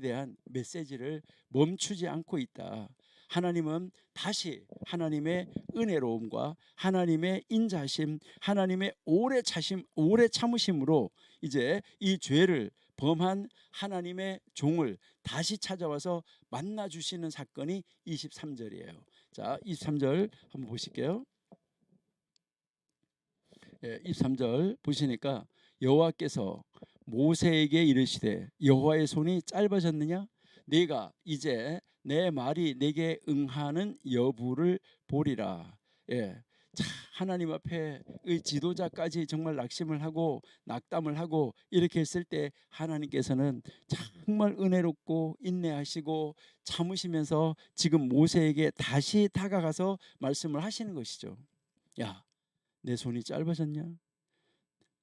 대한 메시지를 멈추지 않고 있다. 하나님은 다시 하나님의 은혜로움과 하나님의 인자심, 하나님의 오래 참으심으로 이제 이 죄를 범한 하나님의 종을 다시 찾아와서 만나 주시는 사건이 23절이에요. 자, 23절 한번 보실게요. 23절 보시니까 여호와께서 모세에게 이르시되 여호와의 손이 짧아졌느냐? 네가 이제 내 말이 내게 응하는 여부를 보리라. 하나님 앞에 의 지도자까지 정말 낙심을 하고 낙담을 하고 이렇게 했을 때 하나님께서는 정말 은혜롭고 인내하시고 참으시면서 지금 모세에게 다시 다가가서 말씀을 하시는 것이죠. 야, 내 손이 짧아졌냐?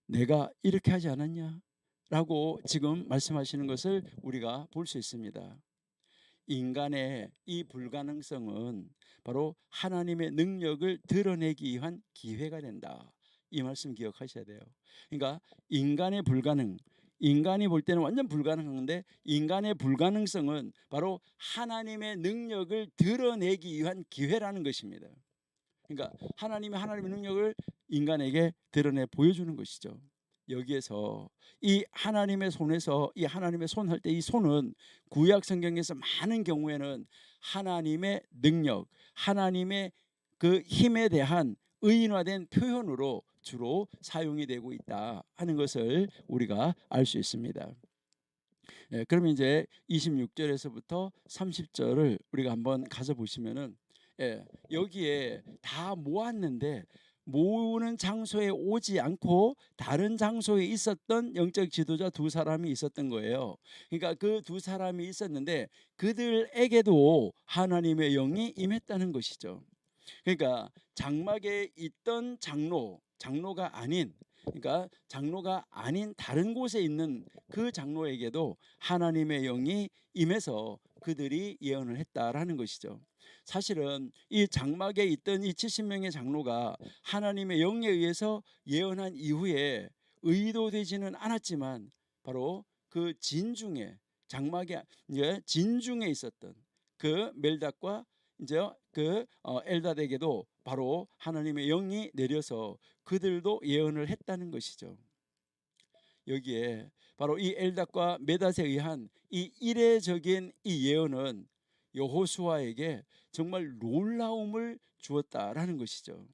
내가 이렇게 하지 않았냐? 라고 지금 말씀하시는 것을 우리가 볼 수 있습니다. 인간의 이 불가능성은 바로 하나님의 능력을 드러내기 위한 기회가 된다. 이 말씀 기억하셔야 돼요. 그러니까 인간이 볼 때는 완전 불가능한데 인간의 불가능성은 바로 하나님의 능력을 드러내기 위한 기회라는 것입니다. 그러니까 하나님의 능력을 인간에게 드러내 보여주는 것이죠. 여기에서 이 하나님의 손에서 이 하나님의 손 할 때 이 손은 구약 성경에서 많은 경우에는 하나님의 능력, 하나님의 그 힘에 대한 의인화된 표현으로 주로 사용이 되고 있다 하는 것을 우리가 알 수 있습니다. 그러면 이제 26절에서부터 30절을 우리가 한번 가서 보시면은 여기에 다 모았는데 모으는 장소에 오지 않고 다른 장소에 있었던 영적 지도자 두 사람이 있었던 거예요. 그러니까 그 두 사람이 있었는데 그들에게도 하나님의 영이 임했다는 것이죠. 그러니까 장막에 있던 장로가 아닌, 그러니까 장로가 아닌 다른 곳에 있는 그 장로에게도 하나님의 영이 임해서 그들이 예언을 했다라는 것이죠. 사실은 이 장막에 있던 이 70명의 장로가 하나님의 영에 의해서 예언한 이후에 의도되지는 않았지만 바로 그 진중에, 장막에 진중에 있었던 그 멜닥과 이제 그 엘닷에게도 바로 하나님의 영이 내려서 그들도 예언을 했다는 것이죠. 여기에 바로 이 엘닷과 메닷에 의한 이 이례적인 이 예언은 여호수아에게 정말 놀라움을 주었다라는 것이죠.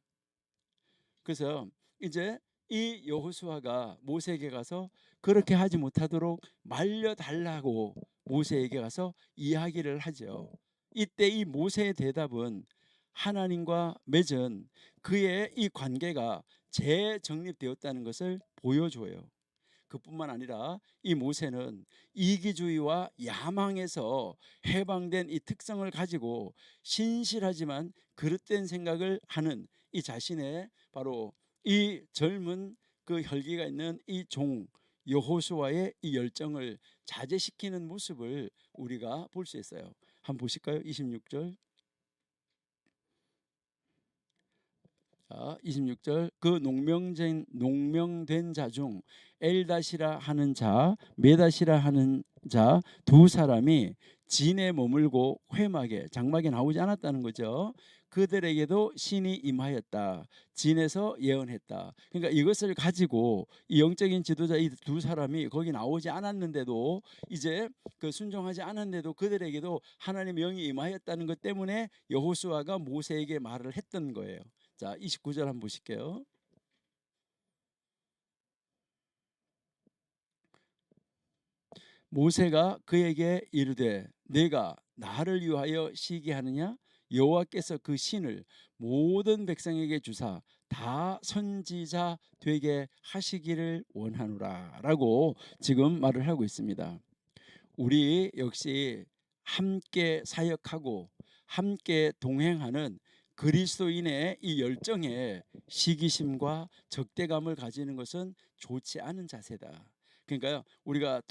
그래서 이제 이 여호수아가 모세에게 가서 그렇게 하지 못하도록 말려달라고 모세에게 가서 이야기를 하죠. 이때 이 모세의 대답은 하나님과 맺은 그의 이 관계가 재정립되었다는 것을 보여줘요. 그뿐만 아니라 이 모세는 이기주의와 야망에서 해방된 이 특성을 가지고 신실하지만 그릇된 생각을 하는 이 자신의 바로 이 젊은 그 혈기가 있는 이 종 여호수아의 이 열정을 자제시키는 모습을 우리가 볼 수 있어요. 한번 보실까요? 26절. 26절. 그 농명된 자 중 엘닷이라 하는 자 메닷이라 하는 자 두 사람이 진에 머물고 회막에, 장막에 나오지 않았다는 거죠. 그들에게도 신이 임하였다. 진에서 예언했다. 그러니까 이것을 가지고 이 영적인 지도자 이 두 사람이 거기 나오지 않았는데도, 이제 그 순종하지 않았는데도 그들에게도 하나님의 영이 임하였다는 것 때문에 여호수아가 모세에게 말을 했던 거예요. 자, 29절 한번 보실게요. 모세가 그에게 이르되 내가 나를 위하여 시기하느냐? 여호와께서 그 신을 모든 백성에게 주사 다 선지자 되게 하시기를 원하노라 라고 지금 말을 하고 있습니다. 우리 역시 함께 사역하고 함께 동행하는 그리스도인의 이 열정에 시기심과 적대감을 가지는 것은 좋지 않은 자세다. 그러니까요, 우리가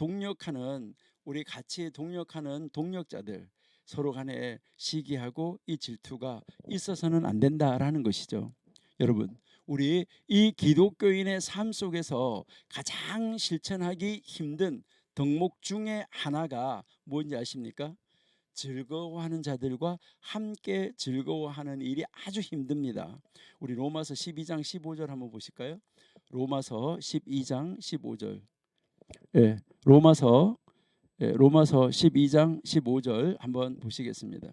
우리 같이 동력하는 동력자들 서로 간에 시기하고 이 질투가 있어서는 안 된다라는 것이죠. 여러분, 우리 이 기독교인의 삶 속에서 가장 실천하기 힘든 덕목 중에 하나가 뭔지 아십니까? 즐거워하는 자들과 함께 즐거워하는 일이 아주 힘듭니다. 우리 로마서 12장 15절 한번 보실까요? 로마서 12장 15절. 예, 로마서 12장 15절 한번 보시겠습니다.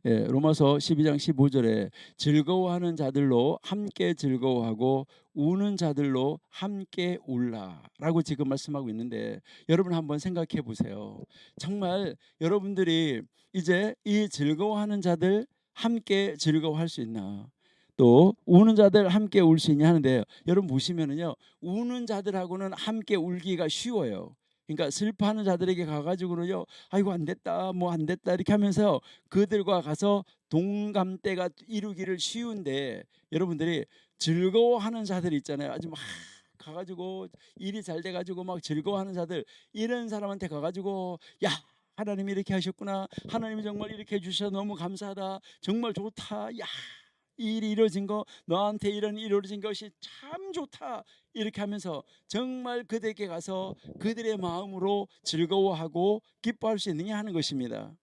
로마서 12장 15절에 즐거워하는 자들로 함께 즐거워하고 우는 자들로 함께 울라라고 지금 말씀하고 있는데, 여러분 한번 생각해 보세요. 정말 여러분들이 이제 이 즐거워하는 자들 함께 즐거워할 수 있나? 또 우는 자들 함께 울 수 있냐 하는데, 여러분 보시면은요, 우는 자들하고는 함께 울기가 쉬워요. 그러니까 슬퍼하는 자들에게 가가지고는요, 아이고 안 됐다, 뭐 안 됐다 이렇게 하면서 그들과 가서 동감대가 이루기를 쉬운데, 여러분들이 즐거워하는 자들 있잖아요. 아주 막 가가지고 일이 잘 돼가지고 막 즐거워하는 자들, 이런 사람한테 가가지고 야, 하나님이 이렇게 하셨구나, 하나님이 정말 이렇게 해주셔서 너무 감사하다, 정말 좋다, 야, 이 일이 이루어진 거, 너한테 이런 일이 이루어진 것이 참 좋다, 이렇게 하면서 정말 그들에게 가서 그들의 마음으로 즐거워하고 기뻐할 수 있느냐 하는 것입니다.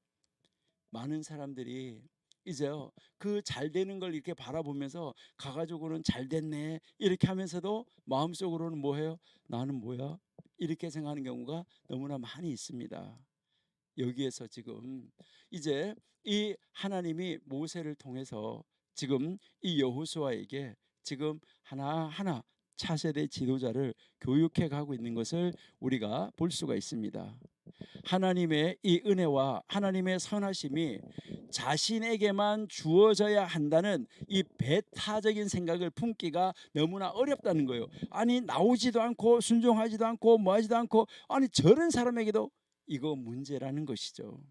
많은 사람들이 이제요, 그 잘 되는 걸 이렇게 바라보면서 가가지고는 잘 됐네 이렇게 하면서도 마음속으로는 뭐해요? 나는 뭐야? 이렇게 생각하는 경우가 너무나 많이 있습니다. 여기에서 지금 이제 이 하나님이 모세를 통해서 지금 이 여호수아에게 지금 하나하나 차세대 지도자를 교육해 가고 있는 것을 우리가 볼 수가 있습니다. 하나님의 이 은혜와 하나님의 선하심이 자신에게만 주어져야 한다는 이 배타적인 생각을 품기가 너무나 어렵다는 거예요. 아니 나오지도 않고 순종하지도 않고 뭐하지도 않고, 아니 저런 사람에게도 이거 문제라는 것이죠.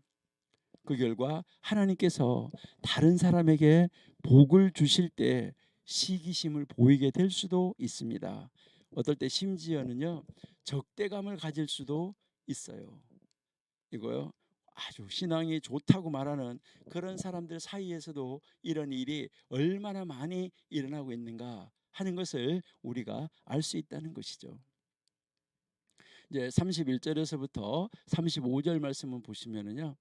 그 결과 하나님께서 다른 사람에게 복을 주실 때 시기심을 보이게 될 수도 있습니다. 어떨 때 심지어는요 적대감을 가질 수도 있어요. 이거요 아주 신앙이 좋다고 말하는 그런 사람들 사이에서도 이런 일이 얼마나 많이 일어나고 있는가 하는 것을 우리가 알 수 있다는 것이죠. 이제 31절에서부터 35절 말씀을 보시면은요,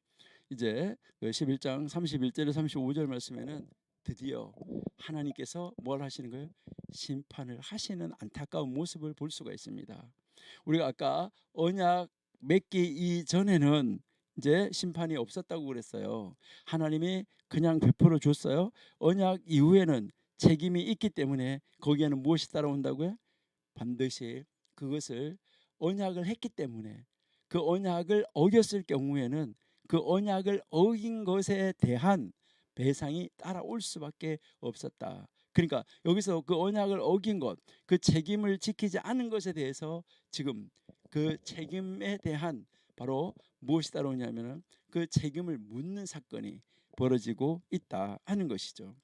이제 11장 31절에 35절 말씀에는 드디어 하나님께서 뭘 하시는 거예요? 심판을 하시는 안타까운 모습을 볼 수가 있습니다. 우리가 아까 언약 맺기 이전에는 이제 심판이 없었다고 그랬어요. 하나님이 그냥 베풀어 줬어요. 언약 이후에는 책임이 있기 때문에 거기에는 무엇이 따라온다고요? 반드시 그것을 언약을 했기 때문에 그 언약을 어겼을 경우에는 그 언약을 어긴 것에 대한 배상이 따라올 수밖에 없었다. 그러니까 여기서 그 언약을 어긴 것, 그 책임을 지키지 않은 것에 대해서 지금 그 책임에 대한 바로 무엇이 따라오냐면은 그 책임을 묻는 사건이 벌어지고 있다 하는 것이죠.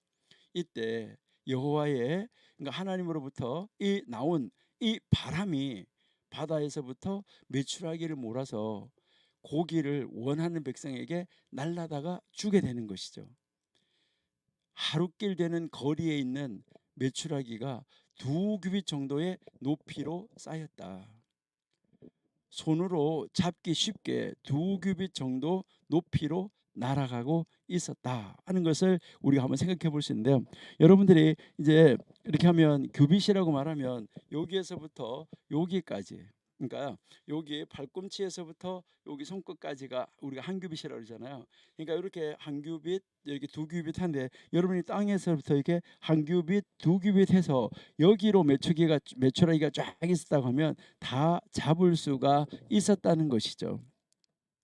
이때 여호와의, 그러니까 하나님으로부터 이 나온 이 바람이 바다에서부터 메추라기를 몰아서 고기를 원하는 백성에게 날라다가 주게 되는 것이죠. 하루길 되는 거리에 있는 메추라기가 2규빗 정도의 높이로 쌓였다. 손으로 잡기 쉽게 2규빗 정도 높이로 날아가고 있었다 하는 것을 우리가 한번 생각해 볼 수 있는데요. 여러분들이 이제 이렇게 하면 규빗이라고 말하면 여기에서부터 여기까지, 그러니까 여기 발꿈치에서부터 여기 손끝까지가 우리가 한 규빗이라고 그러잖아요. 그러니까 이렇게 한 규빗, 이렇게 2규빗한데 여러분이 땅에서부터 이렇게 한 규빗, 2규빗 해서 여기로 메추라기가 쫙 있었다고 하면 다 잡을 수가 있었다는 것이죠.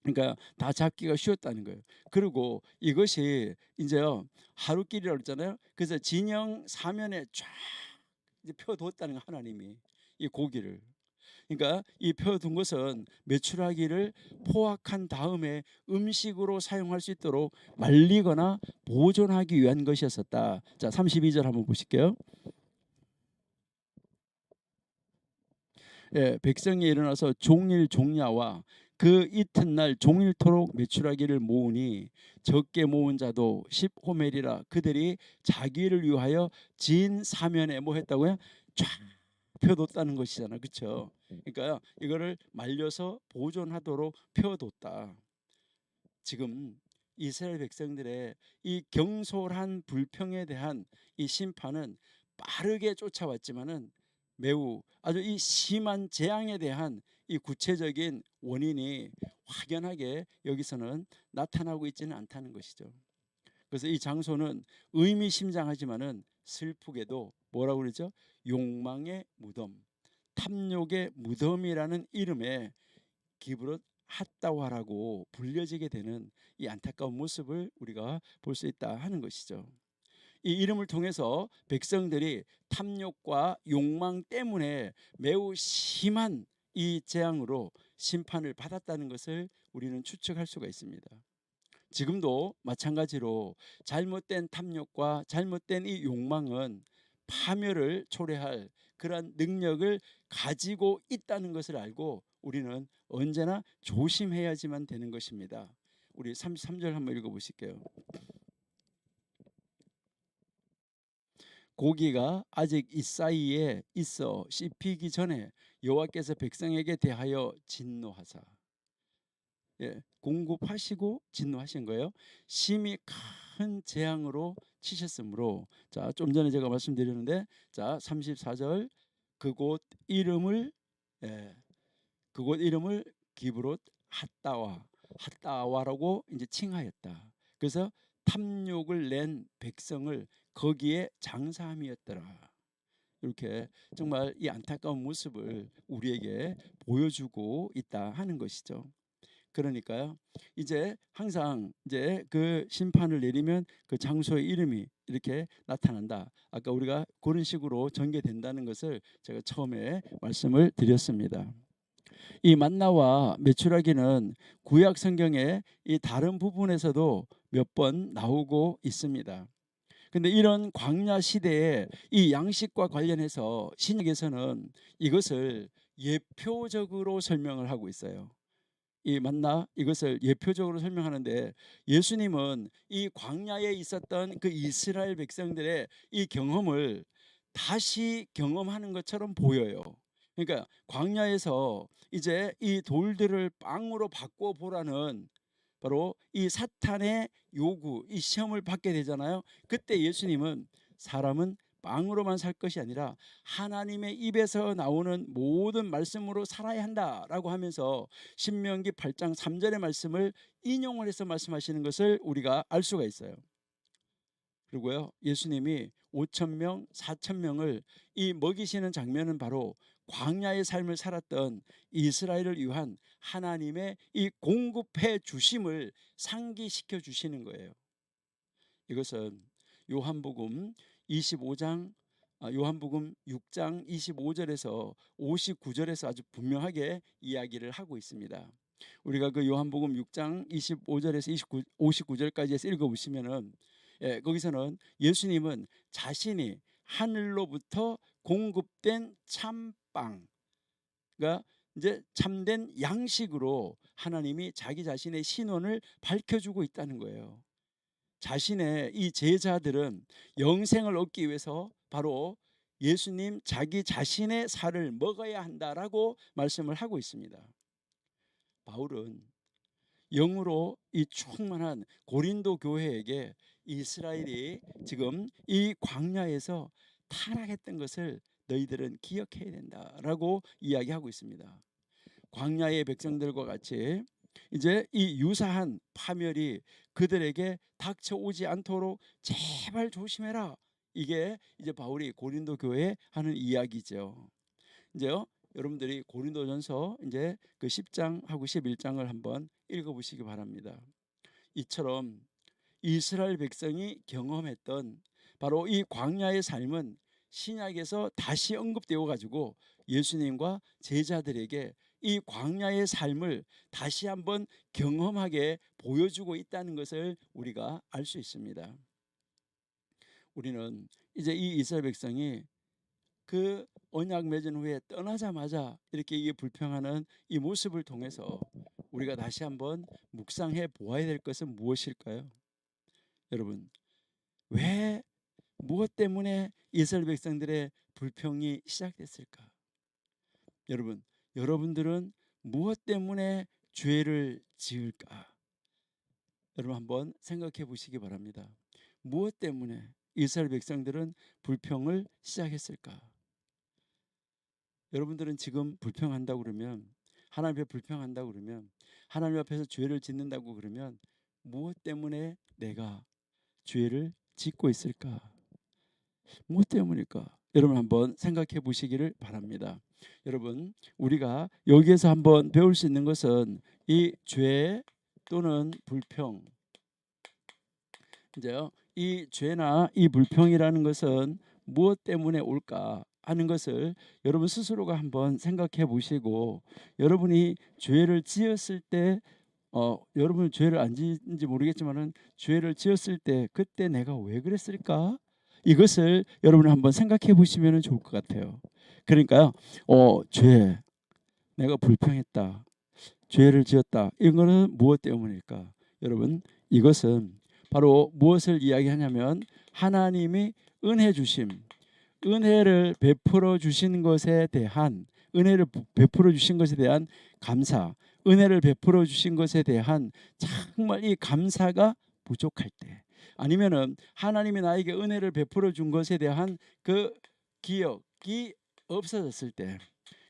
그러니까 다 잡기가 쉬웠다는 거예요. 그리고 이것이 이제요 하루길이라고 했잖아요. 그래서 진영 사면에 쫙 이제 펴뒀다는 거, 하나님이 이 고기를. 그러니까 이 펴둔 것은 메추라기를 포악한 다음에 음식으로 사용할 수 있도록 말리거나 보존하기 위한 것이었었다. 자, 32절 한번 보실게요. 예, 백성이 일어나서 종일 종야와 그 이튿날 종일토록 메추라기를 모으니 적게 모은 자도 10호멜이라 그들이 자기를 위하여 진 사면에 뭐 했다고요? 쫙 펴뒀다는 것이잖아, 그렇죠? 그러니까 이거를 말려서 보존하도록 펴뒀다. 지금 이스라엘 백성들의 이 경솔한 불평에 대한 이 심판은 빠르게 쫓아왔지만은 매우 아주 이 심한 재앙에 대한 이 구체적인 원인이 확연하게 여기서는 나타나고 있지는 않다는 것이죠. 그래서 이 장소는 의미심장하지만은 슬프게도 뭐라고 그러죠? 욕망의 무덤, 탐욕의 무덤이라는 이름의 기브롯 핫다와라고 불려지게 되는 이 안타까운 모습을 우리가 볼 수 있다 하는 것이죠. 이 이름을 통해서 백성들이 탐욕과 욕망 때문에 매우 심한 이 재앙으로 심판을 받았다는 것을 우리는 추측할 수가 있습니다. 지금도 마찬가지로 잘못된 탐욕과 잘못된 이 욕망은 파멸을 초래할 그러한 능력을 가지고 있다는 것을 알고 우리는 언제나 조심해야지만 되는 것입니다. 우리 33절 한번 읽어보실게요. 고기가 아직 이 사이에 있어 씹히기 전에 여호와께서 백성에게 대하여 진노하사, 예, 공급하시고 진노하신 거예요. 심히 큰 재앙으로 치셨으므로, 자, 좀 전에 제가 말씀드렸는데, 자, 34절 그곳 이름을, 예, 그곳 이름을 기브롯 핫다와, 핫다와라고 이제 칭하였다. 그래서 탐욕을 낸 백성을 거기에 장사함이었더라. 이렇게 정말 이 안타까운 모습을 우리에게 보여주고 있다 하는 것이죠. 그러니까요, 이제 항상 이제 그 심판을 내리면 그 장소의 이름이 이렇게 나타난다. 아까 우리가 그런 식으로 전개된다는 것을 제가 처음에 말씀을 드렸습니다. 이 만나와 메추라기는 구약 성경의 이 다른 부분에서도 몇 번 나오고 있습니다. 근데 이런 광야 시대에 이 양식과 관련해서 신약에서는 이것을 예표적으로 설명을 하고 있어요. 이 만나 이것을 예표적으로 설명하는데, 예수님은 이 광야에 있었던 그 이스라엘 백성들의 이 경험을 다시 경험하는 것처럼 보여요. 그러니까 광야에서 이제 이 돌들을 빵으로 바꿔 보라는 바로 이 사탄의 요구, 이 시험을 받게 되잖아요. 그때 예수님은 사람은 빵으로만 살 것이 아니라 하나님의 입에서 나오는 모든 말씀으로 살아야 한다라고 하면서 신명기 8장 3절의 말씀을 인용을 해서 말씀하시는 것을 우리가 알 수가 있어요. 그리고요, 예수님이 5,000명, 4,000명을 이 먹이시는 장면은 바로 광야의 삶을 살았던 이스라엘을 위한 하나님의 이 공급해 주심을 상기시켜 주시는 거예요. 이것은 요한복음 25장 요한복음 6장 25절에서 59절에서 아주 분명하게 이야기를 하고 있습니다. 우리가 그 요한복음 6장 25절에서 59절까지 해서 읽어보시면은, 거기서는 예수님은 자신이 하늘로부터 공급된 참빵, 그러니까 이제 참된 양식으로 하나님이 자기 자신의 신원을 밝혀주고 있다는 거예요. 자신의 이 제자들은 영생을 얻기 위해서 바로 예수님 자기 자신의 살을 먹어야 한다라고 말씀을 하고 있습니다. 바울은 영으로 이 충만한 고린도 교회에게 이스라엘이 지금 이 광야에서 타락했던 것을 너희들은 기억해야 된다라고 이야기하고 있습니다. 광야의 백성들과 같이 이제 이 유사한 파멸이 그들에게 닥쳐오지 않도록 제발 조심해라. 이게 이제 바울이 고린도 교회에 하는 이야기죠. 이제요, 여러분들이 고린도전서 이제 그 10장하고 11장을 한번 읽어보시기 바랍니다. 이처럼 이스라엘 백성이 경험했던 바로 이 광야의 삶은 신약에서 다시 언급되어 가지고 예수님과 제자들에게 이 광야의 삶을 다시 한번 경험하게 보여주고 있다는 것을 우리가 알 수 있습니다. 우리는 이제 이 이스라엘 백성이 그 언약 맺은 후에 떠나자마자 이렇게 이 불평하는 이 모습을 통해서 우리가 다시 한번 묵상해 보아야 될 것은 무엇일까요? 여러분, 왜 무엇 때문에 이스라엘 백성들의 불평이 시작됐을까? 여러분, 여러분들은 무엇 때문에 죄를 지을까? 여러분 한번 생각해 보시기 바랍니다. 무엇 때문에 이스라엘 백성들은 불평을 시작했을까? 여러분들은 지금 불평한다고 그러면, 하나님 앞에 불평한다고 그러면, 하나님 앞에서 죄를 짓는다고 그러면 무엇 때문에 내가 죄를 짓고 있을까? 무엇 때문일까? 여러분 한번 생각해 보시기를 바랍니다. 여러분, 우리가 여기에서 한번 배울 수 있는 것은 이 죄 또는 불평, 이제요, 이 죄나 이 불평이라는 것은 무엇 때문에 올까 하는 것을 여러분 스스로가 한번 생각해 보시고, 여러분이 죄를 지었을 때 여러분 죄를 안 지은지 모르겠지만은 죄를 지었을 때 그때 내가 왜 그랬을까? 이것을 여러분 한번 생각해 보시면 좋을 것 같아요. 그러니까요, 죄, 내가 불평했다, 죄를 지었다. 이거는 무엇 때문일까? 여러분, 이것은 바로 무엇을 이야기하냐면 하나님이 은혜 주심, 은혜를 베풀어 주신 것에 대한, 은혜를 베풀어 주신 것에 대한 감사, 은혜를 베풀어 주신 것에 대한 정말 이 감사가 부족할 때, 아니면은 하나님이 나에게 은혜를 베풀어 준 것에 대한 그 기억이 없어졌을 때,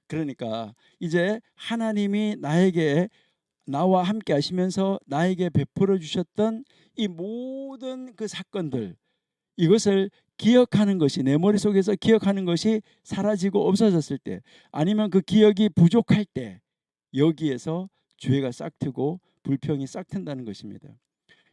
그러니까 이제 하나님이 나에게 나와 함께 하시면서 나에게 베풀어 주셨던 이 모든 그 사건들, 이것을 기억하는 것이, 내 머릿속에서 기억하는 것이 사라지고 없어졌을 때, 아니면 그 기억이 부족할 때, 여기에서 죄가 싹트고 불평이 싹튼다는 것입니다.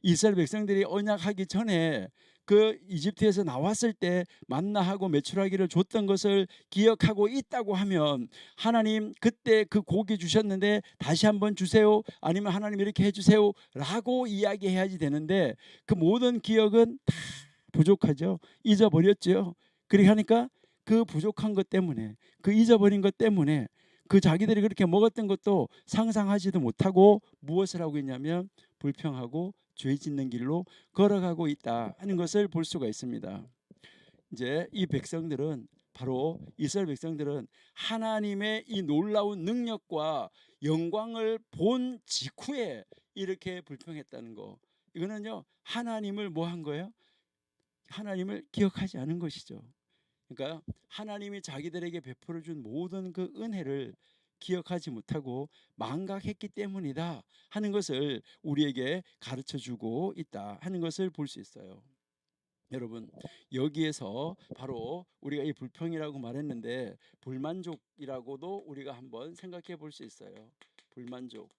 이스라엘 백성들이 언약하기 전에 그 이집트에서 나왔을 때 만나하고 메추라기를 줬던 것을 기억하고 있다고 하면, 하나님 그때 그 고기 주셨는데 다시 한번 주세요, 아니면 하나님 이렇게 해주세요 라고 이야기해야지 되는데, 그 모든 기억은 다 부족하죠. 잊어버렸죠. 그렇게 하니까 그 부족한 것 때문에, 그 잊어버린 것 때문에 그 자기들이 그렇게 먹었던 것도 상상하지도 못하고 무엇을 하고 있냐면 불평하고 죄 짓는 길로 걸어가고 있다 하는 것을 볼 수가 있습니다. 이제 이 백성들은, 바로 이스라엘 백성들은 하나님의 이 놀라운 능력과 영광을 본 직후에 이렇게 불평했다는 거, 이거는요 하나님을 뭐 한 거예요? 하나님을 기억하지 않은 것이죠. 그러니까 하나님이 자기들에게 베풀어 준 모든 그 은혜를 기억하지 못하고 망각했기 때문이다 하는 것을 우리에게 가르쳐 주고 있다 하는 것을 볼 수 있어요. 여러분, 여기에서 바로 우리가 이 불평이라고 말했는데 불만족이라고도 우리가 한번 생각해 볼 수 있어요. 불만족.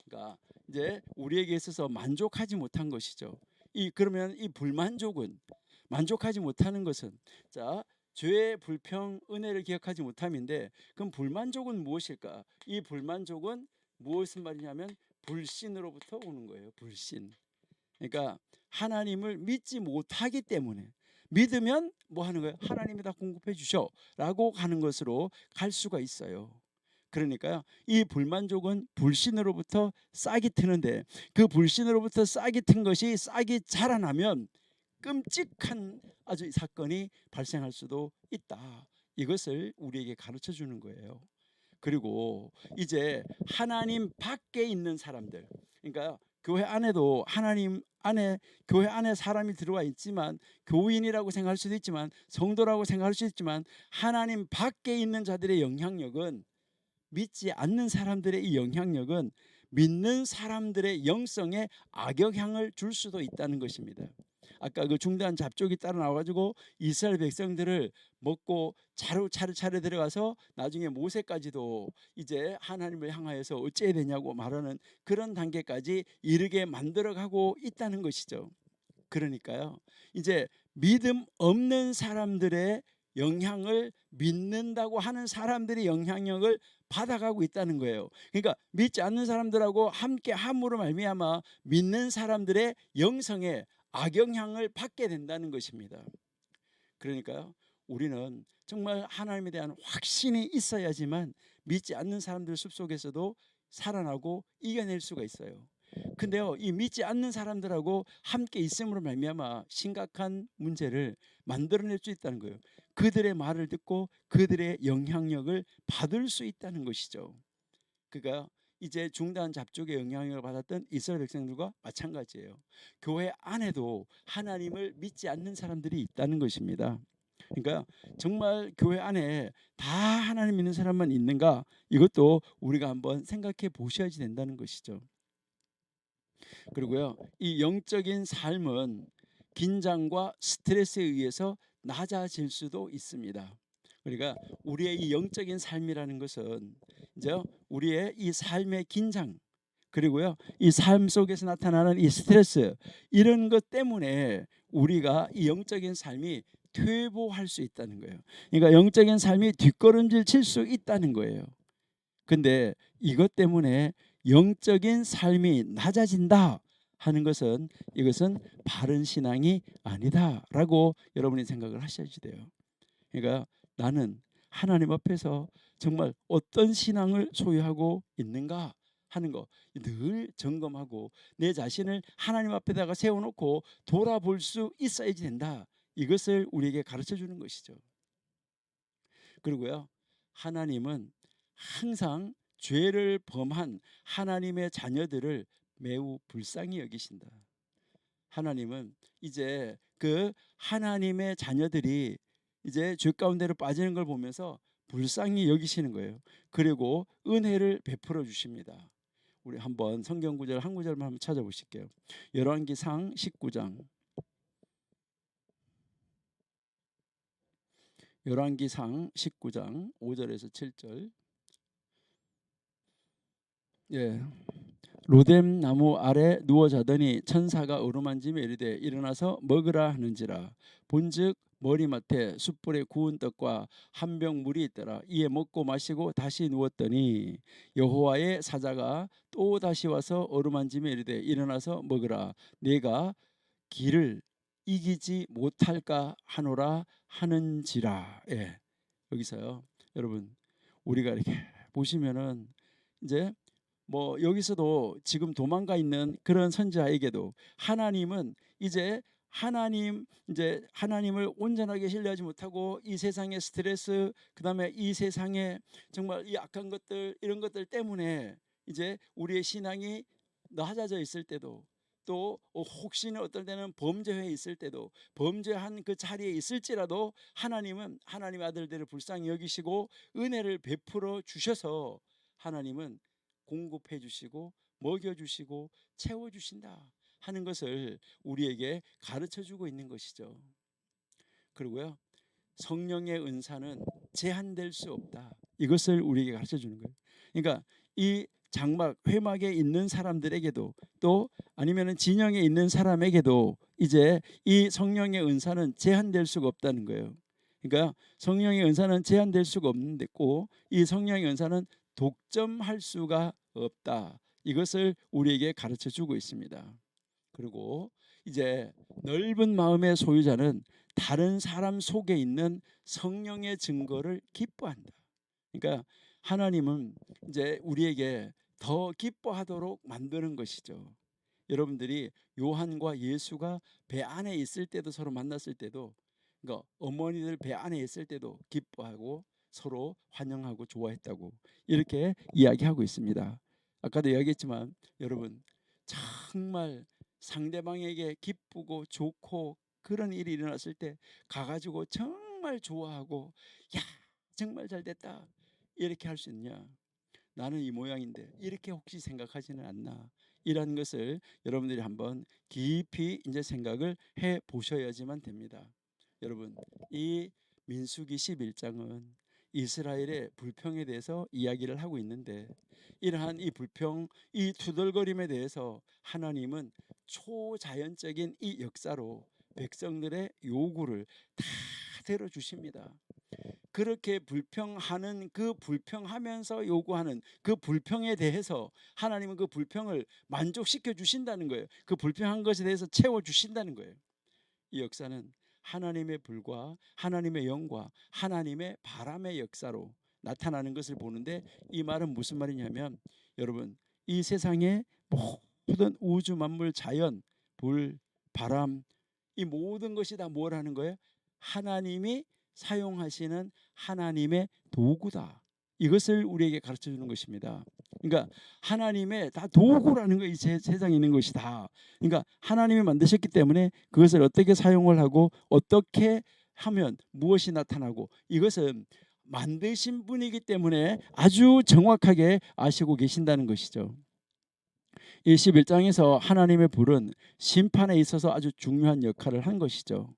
그러니까 이제 우리에게 있어서 만족하지 못한 것이죠. 그러면 이 불만족은, 만족하지 못하는 것은, 자, 죄의 불평, 은혜를 기억하지 못함인데, 그럼 불만족은 무엇일까? 이 불만족은 무엇을 말이냐면 불신으로부터 오는 거예요. 불신. 그러니까 하나님을 믿지 못하기 때문에, 믿으면 뭐 하는 거예요? 하나님이 다 공급해 주셔라고 가는 것으로 갈 수가 있어요. 그러니까요, 이 불만족은 불신으로부터 싹이 트는데, 그 불신으로부터 싹이 튼 것이 싹이 자라나면 끔찍한 아주 사건이 발생할 수도 있다. 이것을 우리에게 가르쳐 주는 거예요. 그리고 이제 하나님 밖에 있는 사람들, 그러니까 교회 안에도 하나님 안에, 교회 안에 사람이 들어와 있지만, 교인이라고 생각할 수도 있지만, 성도라고 생각할 수 있지만, 하나님 밖에 있는 자들의 영향력은, 믿지 않는 사람들의 이 영향력은 믿는 사람들의 영성에 악영향을 줄 수도 있다는 것입니다. 아까 그 중대한 잡족이 따라 나와가지고 이스라엘 백성들을 먹고 차례 들어가서 나중에 모세까지도 이제 하나님을 향하여서 어찌해야 되냐고 말하는 그런 단계까지 이르게 만들어가고 있다는 것이죠. 그러니까요, 이제 믿음 없는 사람들의 영향을 믿는다고 하는 사람들의 영향력을 받아가고 있다는 거예요. 그러니까 믿지 않는 사람들하고 함께 함으로 말미암아 믿는 사람들의 영성에 악영향을 받게 된다는 것입니다. 그러니까요, 우리는 정말 하나님에 대한 확신이 있어야지만 믿지 않는 사람들 숲속에서도 살아나고 이겨낼 수가 있어요. 근데요, 이 믿지 않는 사람들하고 함께 있음으로 말미암아 심각한 문제를 만들어낼 수 있다는 거예요. 그들의 말을 듣고 그들의 영향력을 받을 수 있다는 것이죠. 그가 이제 중단 잡족의 영향력을 받았던 이스라엘 백성들과 마찬가지예요. 교회 안에도 하나님을 믿지 않는 사람들이 있다는 것입니다. 그러니까 정말 교회 안에 다 하나님 믿는 사람만 있는가, 이것도 우리가 한번 생각해 보셔야지 된다는 것이죠. 그리고요, 이 영적인 삶은 긴장과 스트레스에 의해서 낮아질 수도 있습니다. 그러니까 우리의 이 영적인 삶이라는 것은 이제 우리의 이 삶의 긴장, 그리고요 이 삶 속에서 나타나는 이 스트레스, 이런 것 때문에 우리가 이 영적인 삶이 퇴보할 수 있다는 거예요. 그러니까 영적인 삶이 뒷걸음질 칠 수 있다는 거예요. 근데 이것 때문에 영적인 삶이 낮아진다 하는 것은, 이것은 바른 신앙이 아니다라고 여러분이 생각을 하셔야지 돼요. 그러니까 나는 하나님 앞에서 정말 어떤 신앙을 소유하고 있는가 하는 거 늘 점검하고 내 자신을 하나님 앞에다가 세워놓고 돌아볼 수 있어야지 된다. 이것을 우리에게 가르쳐 주는 것이죠. 그리고요, 하나님은 항상 죄를 범한 하나님의 자녀들을 매우 불쌍히 여기신다. 하나님은 이제 그 하나님의 자녀들이 이제 죄 가운데로 빠지는 걸 보면서 불쌍히 여기시는 거예요. 그리고 은혜를 베풀어 주십니다. 우리 한번 성경 구절 한 구절만 한번 찾아보실게요. 열왕기상 19장. 열왕기상 19장 5절에서 7절. 예. 로뎀 나무 아래 누워 자더니 천사가 어루만지며 이르되 일어나서 먹으라 하는지라. 본즉 머리맡에 숯불에 구운 떡과 한 병 물이 있더라. 이에 먹고 마시고 다시 누웠더니 여호와의 사자가 또 다시 와서 어루만지며 이르되 일어나서 먹으라. 내가 길을 이기지 못할까 하노라 하는지라. 예. 여기서요. 여러분 우리가 이렇게 보시면은 이제 뭐 여기서도 지금 도망가 있는 그런 선지자에게도 하나님은 이제 하나님을 온전하게 신뢰하지 못하고 이 세상의 스트레스, 그다음에 이 세상의 정말 이 악한 것들, 이런 것들 때문에 이제 우리의 신앙이 낮아져 있을 때도, 또 혹시나 어떨 때는 범죄에 있을 때도, 범죄한 그 자리에 있을지라도 하나님은 하나님의 아들들을 불쌍히 여기시고 은혜를 베풀어 주셔서 하나님은 공급해 주시고 먹여 주시고 채워 주신다 하는 것을 우리에게 가르쳐 주고 있는 것이죠. 그리고요, 성령의 은사는 제한될 수 없다. 이것을 우리에게 가르쳐 주는 거예요. 그러니까 이 장막 회막에 있는 사람들에게도, 또 아니면은 진영에 있는 사람에게도 이제 이 성령의 은사는 제한될 수가 없다는 거예요. 그러니까 성령의 은사는 제한될 수가 없는데 꼭 이 성령의 은사는 독점할 수가 없다. 이것을 우리에게 가르쳐 주고 있습니다. 그리고 이제 넓은 마음의 소유자는 다른 사람 속에 있는 성령의 증거를 기뻐한다. 그러니까 하나님은 이제 우리에게 더 기뻐하도록 만드는 것이죠. 여러분들이 요한과 예수가 배 안에 있을 때도, 서로 만났을 때도, 그러니까 어머니들 배 안에 있을 때도 기뻐하고 서로 환영하고 좋아했다고 이렇게 이야기하고 있습니다. 아까도 이야기했지만 여러분 정말 상대방에게 기쁘고 좋고 그런 일이 일어났을 때 가가지고 정말 좋아하고 야 정말 잘 됐다 이렇게 할 수 있냐? 나는 이 모양인데 이렇게 혹시 생각하지는 않나? 이런 것을 여러분들이 한번 깊이 이제 생각을 해 보셔야지만 됩니다. 여러분 이 민수기 11장은 이스라엘의 불평에 대해서 이야기를 하고 있는데, 이러한 이 불평, 이 투덜거림에 대해서 하나님은 초자연적인 이 역사로 백성들의 요구를 다 들어주십니다. 그렇게 불평하는, 그 불평하면서 요구하는 그 불평에 대해서 하나님은 그 불평을 만족시켜 주신다는 거예요. 그 불평한 것에 대해서 채워 주신다는 거예요. 이 역사는 하나님의 불과 하나님의 영과 하나님의 바람의 역사로 나타나는 것을 보는데, 이 말은 무슨 말이냐면 여러분 이 세상의 모든 우주 만물 자연, 불, 바람, 이 모든 것이 다 뭘 하는 거예요? 하나님이 사용하시는 하나님의 도구다. 이것을 우리에게 가르쳐 주는 것입니다. 그러니까 하나님의 다 도구라는 거예요. 이 세상에 있는 것이 다. 그러니까 하나님이 만드셨기 때문에 그것을 어떻게 사용을 하고 어떻게 하면 무엇이 나타나고, 이것은 만드신 분이기 때문에 아주 정확하게 아시고 계신다는 것이죠. 이 11장에서 하나님의 불은 심판에 있어서 아주 중요한 역할을 한 것이죠.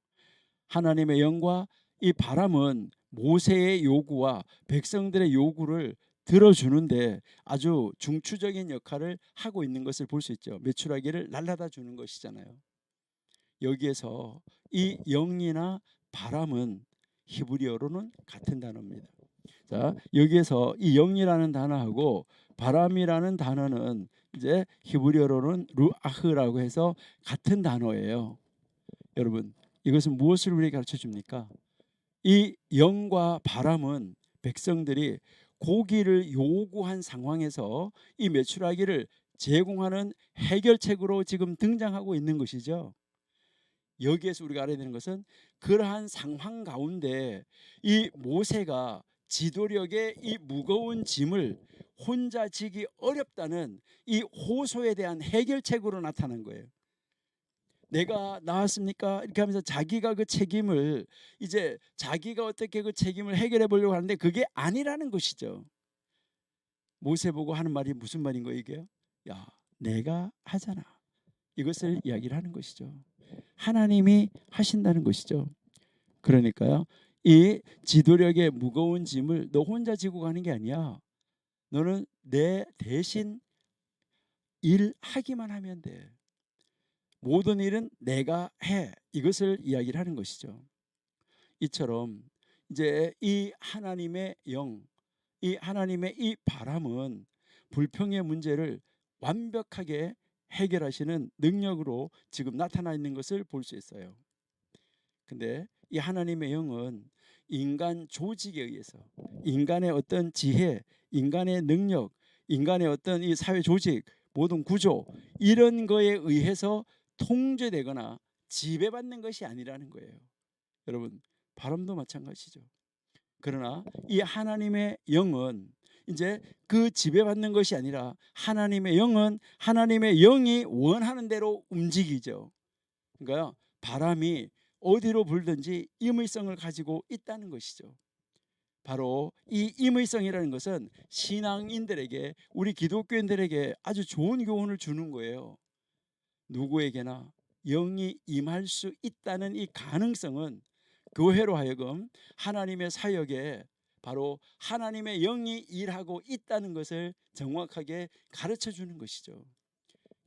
하나님의 영과 이 바람은 모세의 요구와 백성들의 요구를 들어주는데 아주 중추적인 역할을 하고 있는 것을 볼 수 있죠. 메추라기를 날라다 주는 것이잖아요. 여기에서 이 영이나 바람은 히브리어로는 같은 단어입니다. 자, 여기에서 이 영이라는 단어하고 바람이라는 단어는 이제 히브리어로는 루아흐라고 해서 같은 단어예요. 여러분, 이것은 무엇을 우리에게 가르쳐 줍니까? 이 영과 바람은 백성들이 고기를 요구한 상황에서 이 메추라기를 제공하는 해결책으로 지금 등장하고 있는 것이죠. 여기에서 우리가 알아야 되는 것은 그러한 상황 가운데 이 모세가 지도력의 이 무거운 짐을 혼자 지기 어렵다는 이 호소에 대한 해결책으로 나타난 거예요. 내가 나왔습니까? 이렇게 하면서 자기가 그 책임을, 이제 자기가 어떻게 그 책임을 해결해 보려고 하는데 그게 아니라는 것이죠. 모세 보고 하는 말이 무슨 말인 거예요, 이게요? 야, 내가 하잖아. 이것을 이야기를 하는 것이죠. 하나님이 하신다는 것이죠. 그러니까요, 이 지도력의 무거운 짐을 너 혼자 지고 가는 게 아니야. 너는 내 대신 일하기만 하면 돼. 모든 일은 내가 해. 이것을 이야기를 하는 것이죠. 이처럼 이제 이 하나님의 영, 이 하나님의 이 바람은 불평의 문제를 완벽하게 해결하시는 능력으로 지금 나타나 있는 것을 볼 수 있어요. 근데 이 하나님의 영은 인간 조직에 의해서, 인간의 어떤 지혜, 인간의 능력, 인간의 어떤 이 사회 조직, 모든 구조, 이런 거에 의해서 통제되거나 지배받는 것이 아니라는 거예요. 여러분, 바람도 마찬가지죠. 그러나 이 하나님의 영은 이제 그 지배받는 것이 아니라, 하나님의 영은 하나님의 영이 원하는 대로 움직이죠. 그러니까 바람이 어디로 불든지 임의성을 가지고 있다는 것이죠. 바로 이 임의성이라는 것은 신앙인들에게, 우리 기독교인들에게 아주 좋은 교훈을 주는 거예요. 누구에게나 영이 임할 수 있다는 이 가능성은 교회로 하여금 하나님의 사역에 바로 하나님의 영이 일하고 있다는 것을 정확하게 가르쳐 주는 것이죠.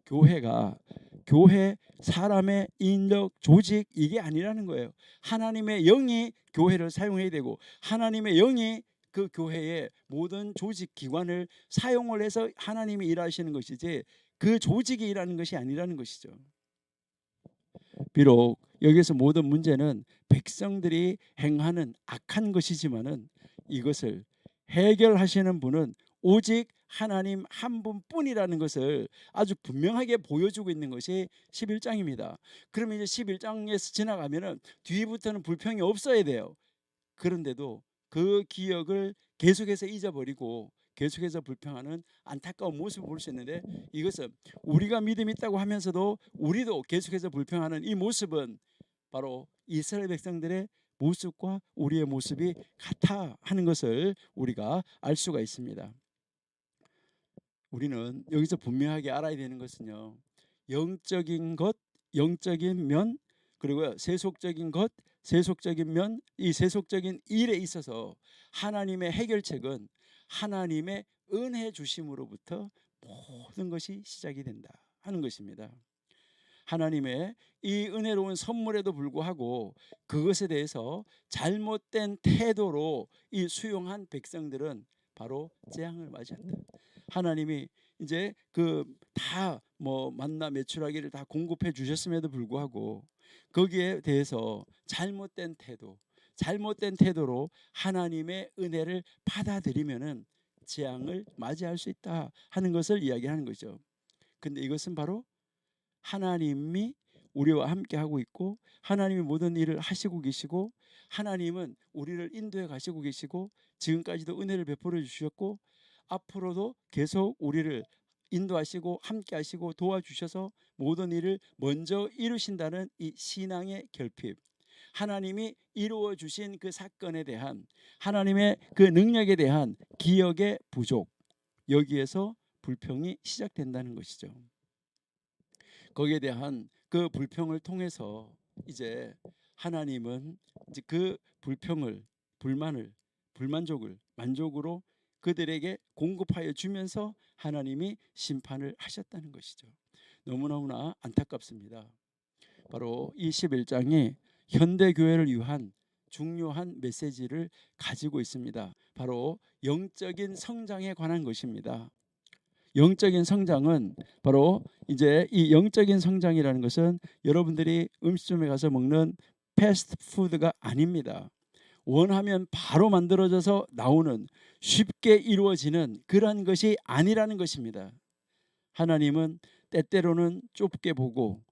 교회가 교회 사람의 인력 조직 이게 아니라는 거예요. 하나님의 영이 교회를 사용해야 되고, 하나님의 영이 그 교회의 모든 조직 기관을 사용을 해서 하나님이 일하시는 것이지, 그 조직이 일하는 것이 아니라는 것이죠. 비록 여기서 모든 문제는 백성들이 행하는 악한 것이지만은, 이것을 해결하시는 분은 오직 하나님 한 분뿐이라는 것을 아주 분명하게 보여주고 있는 것이 11장입니다. 그러면 이제 11장에서 지나가면은 뒤부터는 불평이 없어야 돼요. 그런데도 그 기억을 계속해서 잊어버리고 계속해서 불평하는 안타까운 모습을 볼 수 있는데, 이것은 우리가 믿음이 있다고 하면서도 우리도 계속해서 불평하는 이 모습은 바로 이스라엘 백성들의 모습과 우리의 모습이 같아 하는 것을 우리가 알 수가 있습니다. 우리는 여기서 분명하게 알아야 되는 것은요, 영적인 것, 영적인 면, 그리고 세속적인 것, 세속적인 면, 이 세속적인 일에 있어서 하나님의 해결책은 하나님의 은혜 주심으로부터 모든 것이 시작이 된다 하는 것입니다. 하나님의 이 은혜로운 선물에도 불구하고 그것에 대해서 잘못된 태도로 이 수용한 백성들은 바로 재앙을 맞이한다. 하나님이 이제 그 다 뭐 만나 메추라기를 다 공급해 주셨음에도 불구하고 거기에 대해서 잘못된 태도, 잘못된 태도로 하나님의 은혜를 받아들이면은 재앙을 맞이할 수 있다 하는 것을 이야기하는 거죠. 근데 이것은 바로 하나님이 우리와 함께 하고 있고, 하나님이 모든 일을 하시고 계시고, 하나님은 우리를 인도해 가시고 계시고, 지금까지도 은혜를 베풀어 주셨고, 앞으로도 계속 우리를 인도하시고 함께 하시고 도와주셔서 모든 일을 먼저 이루신다는 이 신앙의 결핍, 하나님이 이루어 주신 그 사건에 대한 하나님의 그 능력에 대한 기억의 부족, 여기에서 불평이 시작된다는 것이죠. 거기에 대한 그 불평을 통해서 이제 하나님은 이제 그 불평을, 불만을, 불만족을 만족으로 그들에게 공급하여 주면서 하나님이 심판을 하셨다는 것이죠. 너무너무나 안타깝습니다. 바로 이 11장이 현대 교회를 위한 중요한 메시지를 가지고 있습니다. 바로 영적인 성장에 관한 것입니다. 영적인 성장은 바로 이제 이 영적인 성장이라는 것은 여러분들이 음식점에 가서 먹는 패스트푸드가 아닙니다. 원하면 바로 만들어져서 나오는, 쉽게 이루어지는 그러한 것이 아니라는 것입니다. 하나님은 때때로는 좁게 보고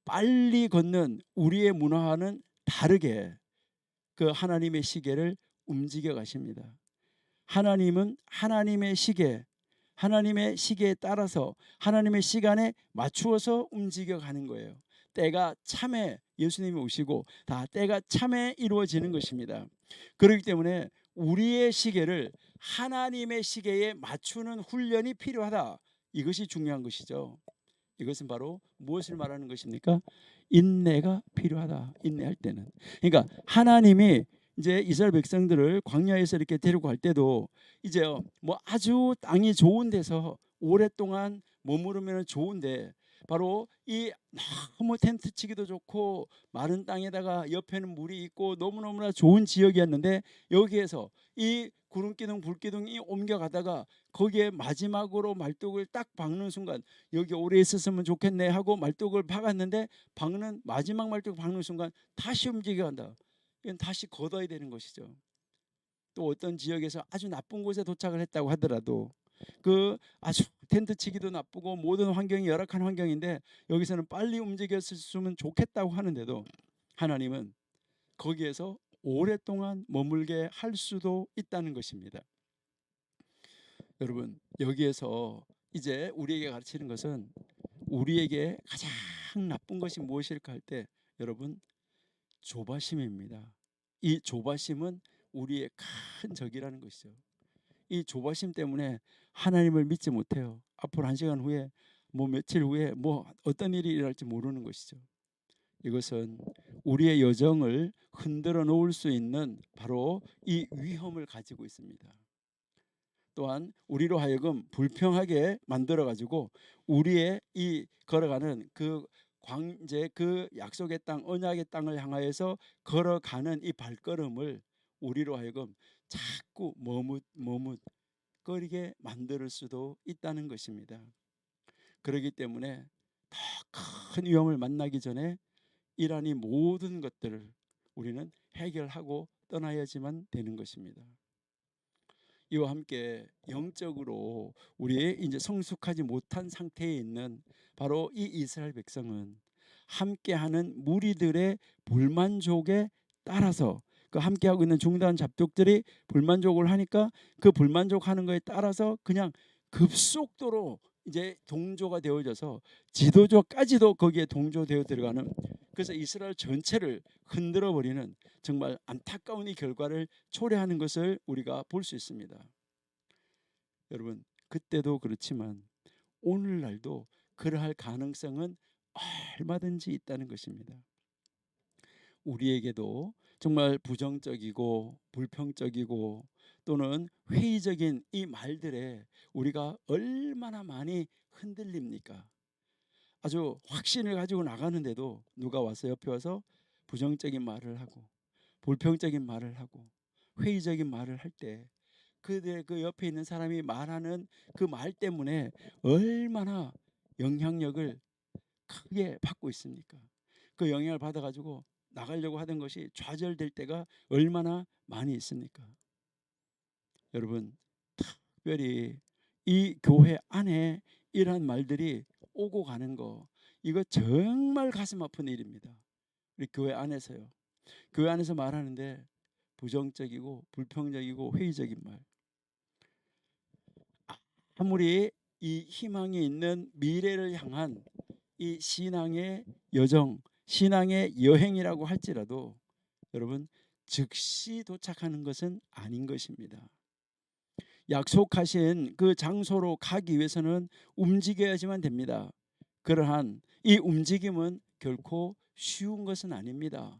빨리 걷는 우리의 문화와는 다르게 그 하나님의 시계를 움직여 가십니다. 하나님은 하나님의 시계, 하나님의 시계에 따라서 하나님의 시간에 맞추어서 움직여가는 거예요. 때가 참에 예수님이 오시고 다 때가 참에 이루어지는 것입니다. 그렇기 때문에 우리의 시계를 하나님의 시계에 맞추는 훈련이 필요하다, 이것이 중요한 것이죠. 이것은 바로 무엇을 말하는 것입니까? 인내가 필요하다. 인내할 때는. 그러니까 하나님이 이제 이스라엘 백성들을 광야에서 이렇게 데리고 갈 때도 이제요 뭐 아주 땅이 좋은 데서 오랫동안 머무르면 좋은데 바로 이 너무 텐트 치기도 좋고 마른 땅에다가 옆에는 물이 있고 너무너무나 좋은 지역이었는데 여기에서 이 구름기둥 불기둥이 옮겨가다가 거기에 마지막으로 말뚝을 딱 박는 순간 여기 오래 있었으면 좋겠네 하고 말뚝을 박았는데 박는 마지막 말뚝 박는 순간 다시 움직여간다. 이건 다시 걷어야 되는 것이죠. 또 어떤 지역에서 아주 나쁜 곳에 도착을 했다고 하더라도 그 아주 텐트 치기도 나쁘고 모든 환경이 열악한 환경인데 여기서는 빨리 움직였으면 좋겠다고 하는데도 하나님은 거기에서 오랫동안 머물게 할 수도 있다는 것입니다. 여러분 여기에서 이제 우리에게 가르치는 것은 우리에게 가장 나쁜 것이 무엇일까 할 때 여러분 조바심입니다. 이 조바심은 우리의 큰 적이라는 것이죠. 이 조바심 때문에 하나님을 믿지 못해요. 앞으로 1시간 후에 뭐 며칠 후에 뭐 어떤 일이 일어날지 모르는 것이죠. 이것은 우리의 여정을 흔들어 놓을 수 있는 바로 이 위험을 가지고 있습니다. 또한 우리로 하여금 불평하게 만들어 가지고 우리의 이 걸어가는 그 광제 그 약속의 땅 언약의 땅을 향하여서 걸어가는 이 발걸음을 우리로 하여금 자꾸 머뭇거리게 만들 수도 있다는 것입니다. 그렇기 때문에 더 큰 위험을 만나기 전에 이러한 이 모든 것들을 우리는 해결하고 떠나야지만 되는 것입니다. 이와 함께 영적으로 우리의 이제 성숙하지 못한 상태에 있는 바로 이 이스라엘 백성은 함께하는 무리들의 불만족에 따라서 그 함께하고 있는 중단 잡족들이 불만족을 하니까 그 불만족하는 거에 따라서 그냥 급속도로 이제 동조가 되어져서 지도자까지도 거기에 동조되어 들어가는 그래서 이스라엘 전체를 흔들어 버리는 정말 안타까운 이 결과를 초래하는 것을 우리가 볼 수 있습니다. 여러분 그때도 그렇지만 오늘날도 그러할 가능성은 얼마든지 있다는 것입니다. 우리에게도 정말 부정적이고 불평적이고 또는 회의적인 이 말들에 우리가 얼마나 많이 흔들립니까? 아주 확신을 가지고 나가는데도 누가 와서 옆에 와서 부정적인 말을 하고 불평적인 말을 하고 회의적인 말을 할 때 그들의 그 옆에 있는 사람이 말하는 그 말 때문에 얼마나 영향력을 크게 받고 있습니까? 그 영향을 받아가지고 나가려고 하던 것이 좌절될 때가 얼마나 많이 있습니까? 여러분 특별히 이 교회 안에 이러한 말들이 오고 가는 거 이거 정말 가슴 아픈 일입니다. 우리 교회 안에서요. 교회 안에서 말하는데 부정적이고 불평적이고 회의적인 말 아무리 이 희망이 있는 미래를 향한 이 신앙의 여정 신앙의 여행이라고 할지라도 여러분 즉시 도착하는 것은 아닌 것입니다. 약속하신 그 장소로 가기 위해서는 움직여야지만 됩니다. 그러한 이 움직임은 결코 쉬운 것은 아닙니다.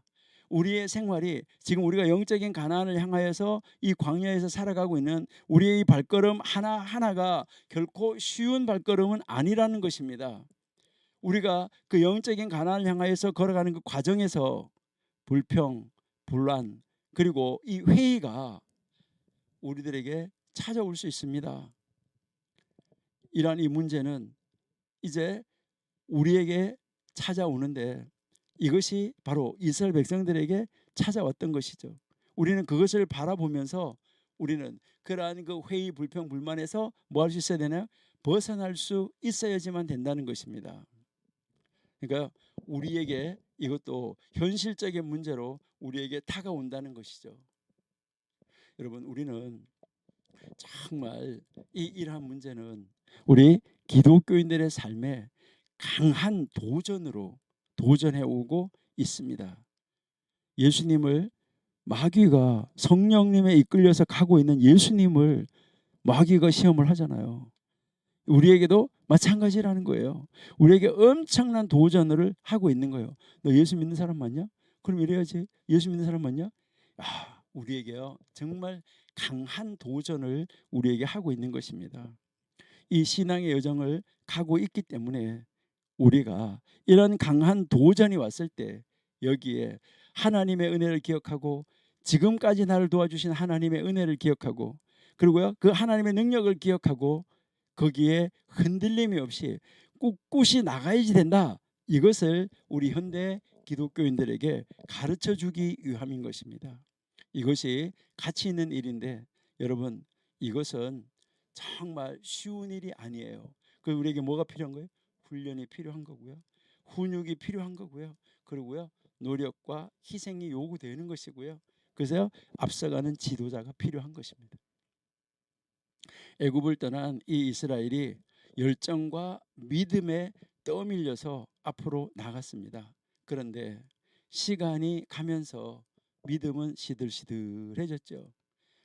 우리의 생활이 지금 우리가 영적인 가나안을 향하여서 이 광야에서 살아가고 있는 우리의 발걸음 하나하나가 결코 쉬운 발걸음은 아니라는 것입니다. 우리가 그 영적인 가나안을 향하여서 걸어가는 그 과정에서 불평, 불안 그리고 이 회의가 우리들에게 찾아올 수 있습니다. 이러한 이 문제는 이제 우리에게 찾아오는데 이것이 바로 이스라엘 백성들에게 찾아왔던 것이죠. 우리는 그것을 바라보면서 우리는 그러한 그 회의 불평 불만에서 뭐 할 수 있어야 되나요? 벗어날 수 있어야지만 된다는 것입니다. 그러니까 우리에게 이것도 현실적인 문제로 우리에게 다가온다는 것이죠. 여러분 우리는 정말 이러한 문제는 우리 기독교인들의 삶에 강한 도전으로 도전해 오고 있습니다. 예수님을 마귀가 성령님에 이끌려서 가고 있는 예수님을 마귀가 시험을 하잖아요. 우리에게도 마찬가지라는 거예요. 우리에게 엄청난 도전을 하고 있는 거예요. 너 예수 믿는 사람 맞냐? 그럼 이래야지. 예수 믿는 사람 맞냐? 우리에게요 정말 강한 도전을 우리에게 하고 있는 것입니다. 이 신앙의 여정을 가고 있기 때문에 우리가 이런 강한 도전이 왔을 때 여기에 하나님의 은혜를 기억하고 지금까지 나를 도와주신 하나님의 은혜를 기억하고 그리고요 그 하나님의 능력을 기억하고 거기에 흔들림이 없이 꿋꿋이 나가야지 된다. 이것을 우리 현대 기독교인들에게 가르쳐 주기 위함인 것입니다. 이것이 가치 있는 일인데 여러분 이것은 정말 쉬운 일이 아니에요. 그 우리에게 뭐가 필요한 거예요? 훈련이 필요한 거고요. 훈육이 필요한 거고요. 그리고요 노력과 희생이 요구되는 것이고요. 그래서 앞서가는 지도자가 필요한 것입니다. 애굽을 떠난 이 이스라엘이 열정과 믿음에 떠밀려서 앞으로 나갔습니다. 그런데 시간이 가면서 믿음은 시들시들해졌죠.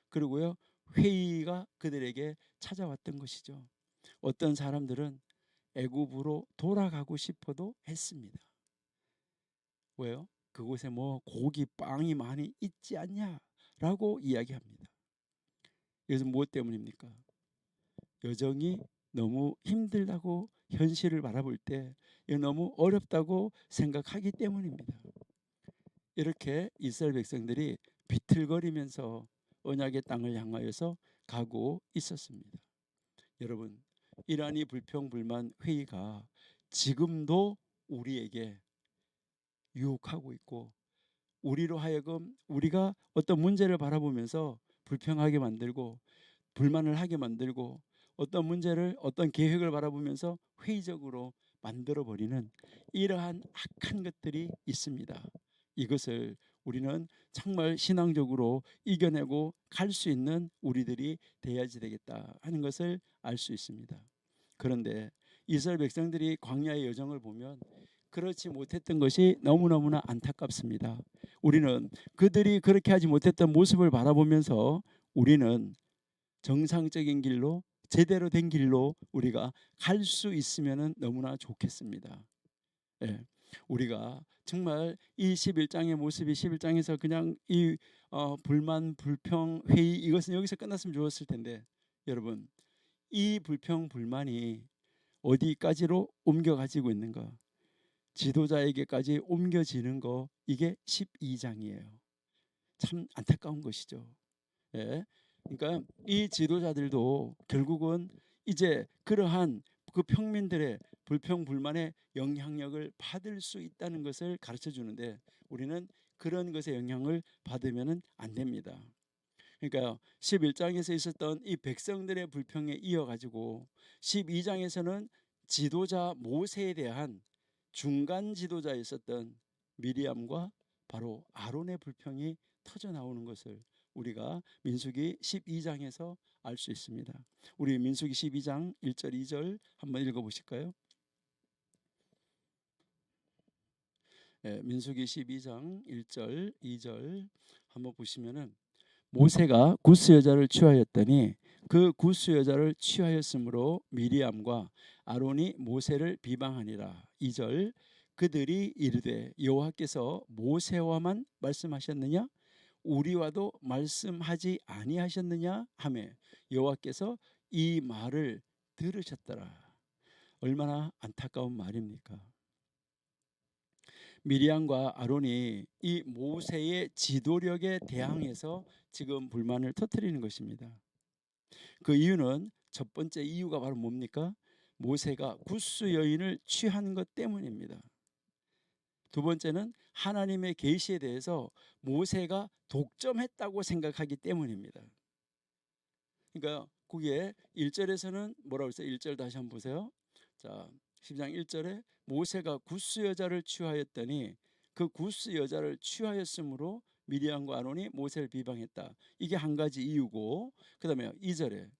그리고요 회의가 그들에게 찾아왔던 것이죠. 어떤 사람들은 애굽으로 돌아가고 싶어도 했습니다. 왜요? 그곳에 뭐 고기 빵이 많이 있지 않냐라고 이야기합니다. 이것은 무엇 때문입니까? 여정이 너무 힘들다고 현실을 바라볼 때 너무 어렵다고 생각하기 때문입니다. 이렇게 이스라엘 백성들이 비틀거리면서 언약의 땅을 향하여서 가고 있었습니다. 여러분 이러한 이 불평불만 회의가 지금도 우리에게 유혹하고 있고 우리로 하여금 우리가 어떤 문제를 바라보면서 불평하게 만들고 불만을 하게 만들고 어떤 문제를 어떤 계획을 바라보면서 회의적으로 만들어버리는 이러한 악한 것들이 있습니다. 이것을 우리는 정말 신앙적으로 이겨내고 갈 수 있는 우리들이 돼야지 되겠다 하는 것을 알 수 있습니다. 그런데 이스라엘 백성들이 광야의 여정을 보면 그렇지 못했던 것이 너무너무나 안타깝습니다. 우리는 그들이 그렇게 하지 못했던 모습을 바라보면서 우리는 정상적인 길로 제대로 된 길로 우리가 갈 수 있으면 너무나 좋겠습니다. 예, 우리가 정말 이 11장의 모습이 11장에서 그냥 이 불만 불평 회의 이것은 여기서 끝났으면 좋았을 텐데 여러분 이 불평 불만이 어디까지로 옮겨가지고 있는가? 지도자에게까지 옮겨지는 거 이게 12장이에요. 참 안타까운 것이죠. 예. 그러니까 이 지도자들도 결국은 이제 그러한 그 평민들의 불평 불만의 영향력을 받을 수 있다는 것을 가르쳐 주는데 우리는 그런 것의 영향을 받으면 안 됩니다. 그러니까 11장에서 있었던 이 백성들의 불평에 이어가지고 12장에서는 지도자 모세에 대한 중간 지도자에 있었던 미리암과 바로 아론의 불평이 터져 나오는 것을 우리가 민수기 12장에서 알 수 있습니다. 우리 민수기 12장 1절 2절 한번 읽어보실까요? 네, 민수기 12장 1절 2절 한번 보시면은 모세가 구스 여자를 취하였더니 그 구스 여자를 취하였으므로 미리암과 아론이 모세를 비방하니라. 2절 그들이 이르되 여호와께서 모세와만 말씀하셨느냐 우리와도 말씀하지 아니하셨느냐 하며 여호와께서 이 말을 들으셨더라. 얼마나 안타까운 말입니까? 미리암과 아론이 이 모세의 지도력에 대항해서 지금 불만을 터뜨리는 것입니다. 그 이유는 첫 번째 이유가 바로 뭡니까? 모세가 구스 여인을 취한 것 때문입니다. 두 번째는 하나님의 계시에 대해서 모세가 독점했다고 생각하기 때문입니다. 그러니까 거기에 1절에서는 뭐라고 했어요? 1절 다시 한번 보세요. 자, 10장 1절에 모세가 구스 여자를 취하였더니 그 구스 여자를 취하였으므로 미리암과 아론이 모세를 비방했다. 이게 한 가지 이유고 그다음에 2절에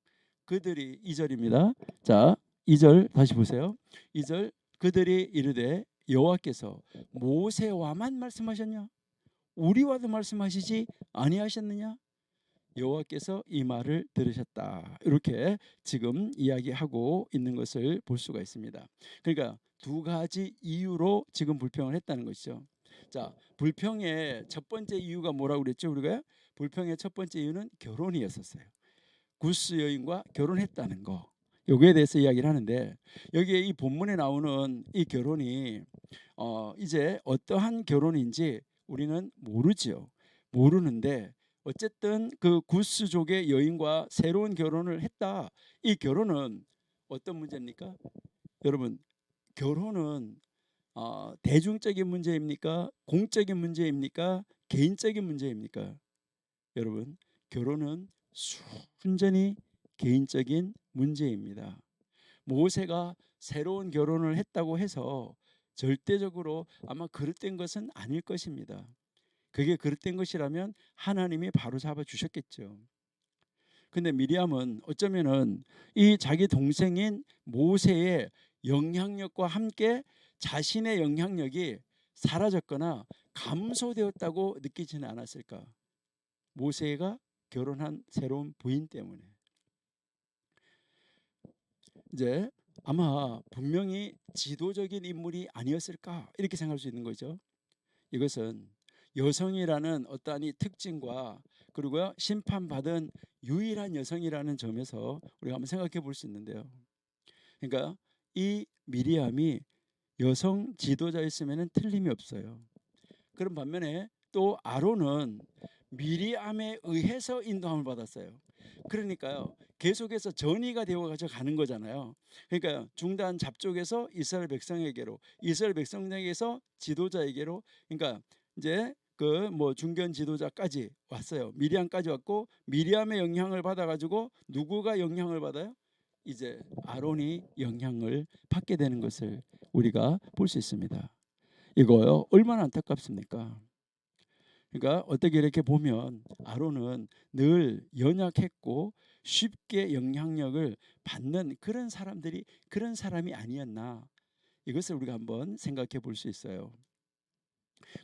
그들이 2절입니다. 자, 2절 다시 보세요. 2절 그들이 이르되 여호와께서 모세와만 말씀하셨냐? 우리와도 말씀하시지 아니하셨느냐? 여호와께서 이 말을 들으셨다. 이렇게 지금 이야기하고 있는 것을 볼 수가 있습니다. 그러니까 두 가지 이유로 지금 불평을 했다는 것이죠. 자, 불평의 첫 번째 이유가 뭐라고 그랬죠? 우리가 불평의 첫 번째 이유는 결혼이었었어요. 구스 여인과 결혼했다는 거. 여기에 대해서 이야기를 하는데, 여기에 이 본문에 나오는 이 결혼이 이제 어떠한 결혼인지 우리는 모르지요. 모르는데 어쨌든 그 구스족의 여인과 새로운 결혼을 했다. 이 결혼은 어떤 문제입니까? 여러분, 결혼은 대중적인 문제입니까? 공적인 문제입니까? 개인적인 문제입니까? 여러분, 결혼은 순전히 개인적인 문제입니다. 모세가 새로운 결혼을 했다고 해서 절대적으로 아마 그릇된 것은 아닐 것입니다. 그게 그릇된 것이라면 하나님이 바로 잡아 주셨겠죠. 근데 미리암은 어쩌면은 이 자기 동생인 모세의 영향력과 함께 자신의 영향력이 사라졌거나 감소되었다고 느끼지는 않았을까? 모세가 결혼한 새로운 부인 때문에. 이제 아마 분명히 지도적인 인물이 아니었을까 이렇게 생각할 수 있는 거죠. 이것은 여성이라는 어떠한 이 특징과 그리고 심판받은 유일한 여성이라는 점에서 우리가 한번 생각해 볼 수 있는데요. 그러니까 이 미리암이 여성 지도자였으면 틀림이 없어요. 그런 반면에 또 아론은 미리암에 의해서 인도함을 받았어요. 그러니까요, 계속해서 전이가 되어 가져 가는 거잖아요. 그러니까 중단 잡족에서 이스라엘 백성에게로, 이스라엘 백성에게서 지도자에게로, 그러니까 이제 그 뭐 중견 지도자까지 왔어요. 미리암까지 왔고, 미리암의 영향을 받아 가지고 누구가 영향을 받아요? 이제 아론이 영향을 받게 되는 것을 우리가 볼 수 있습니다. 이거요, 얼마나 안타깝습니까? 그러니까 어떻게 이렇게 보면 아론은 늘 연약했고 쉽게 영향력을 받는 그런 사람이 아니었나, 이것을 우리가 한번 생각해 볼 수 있어요.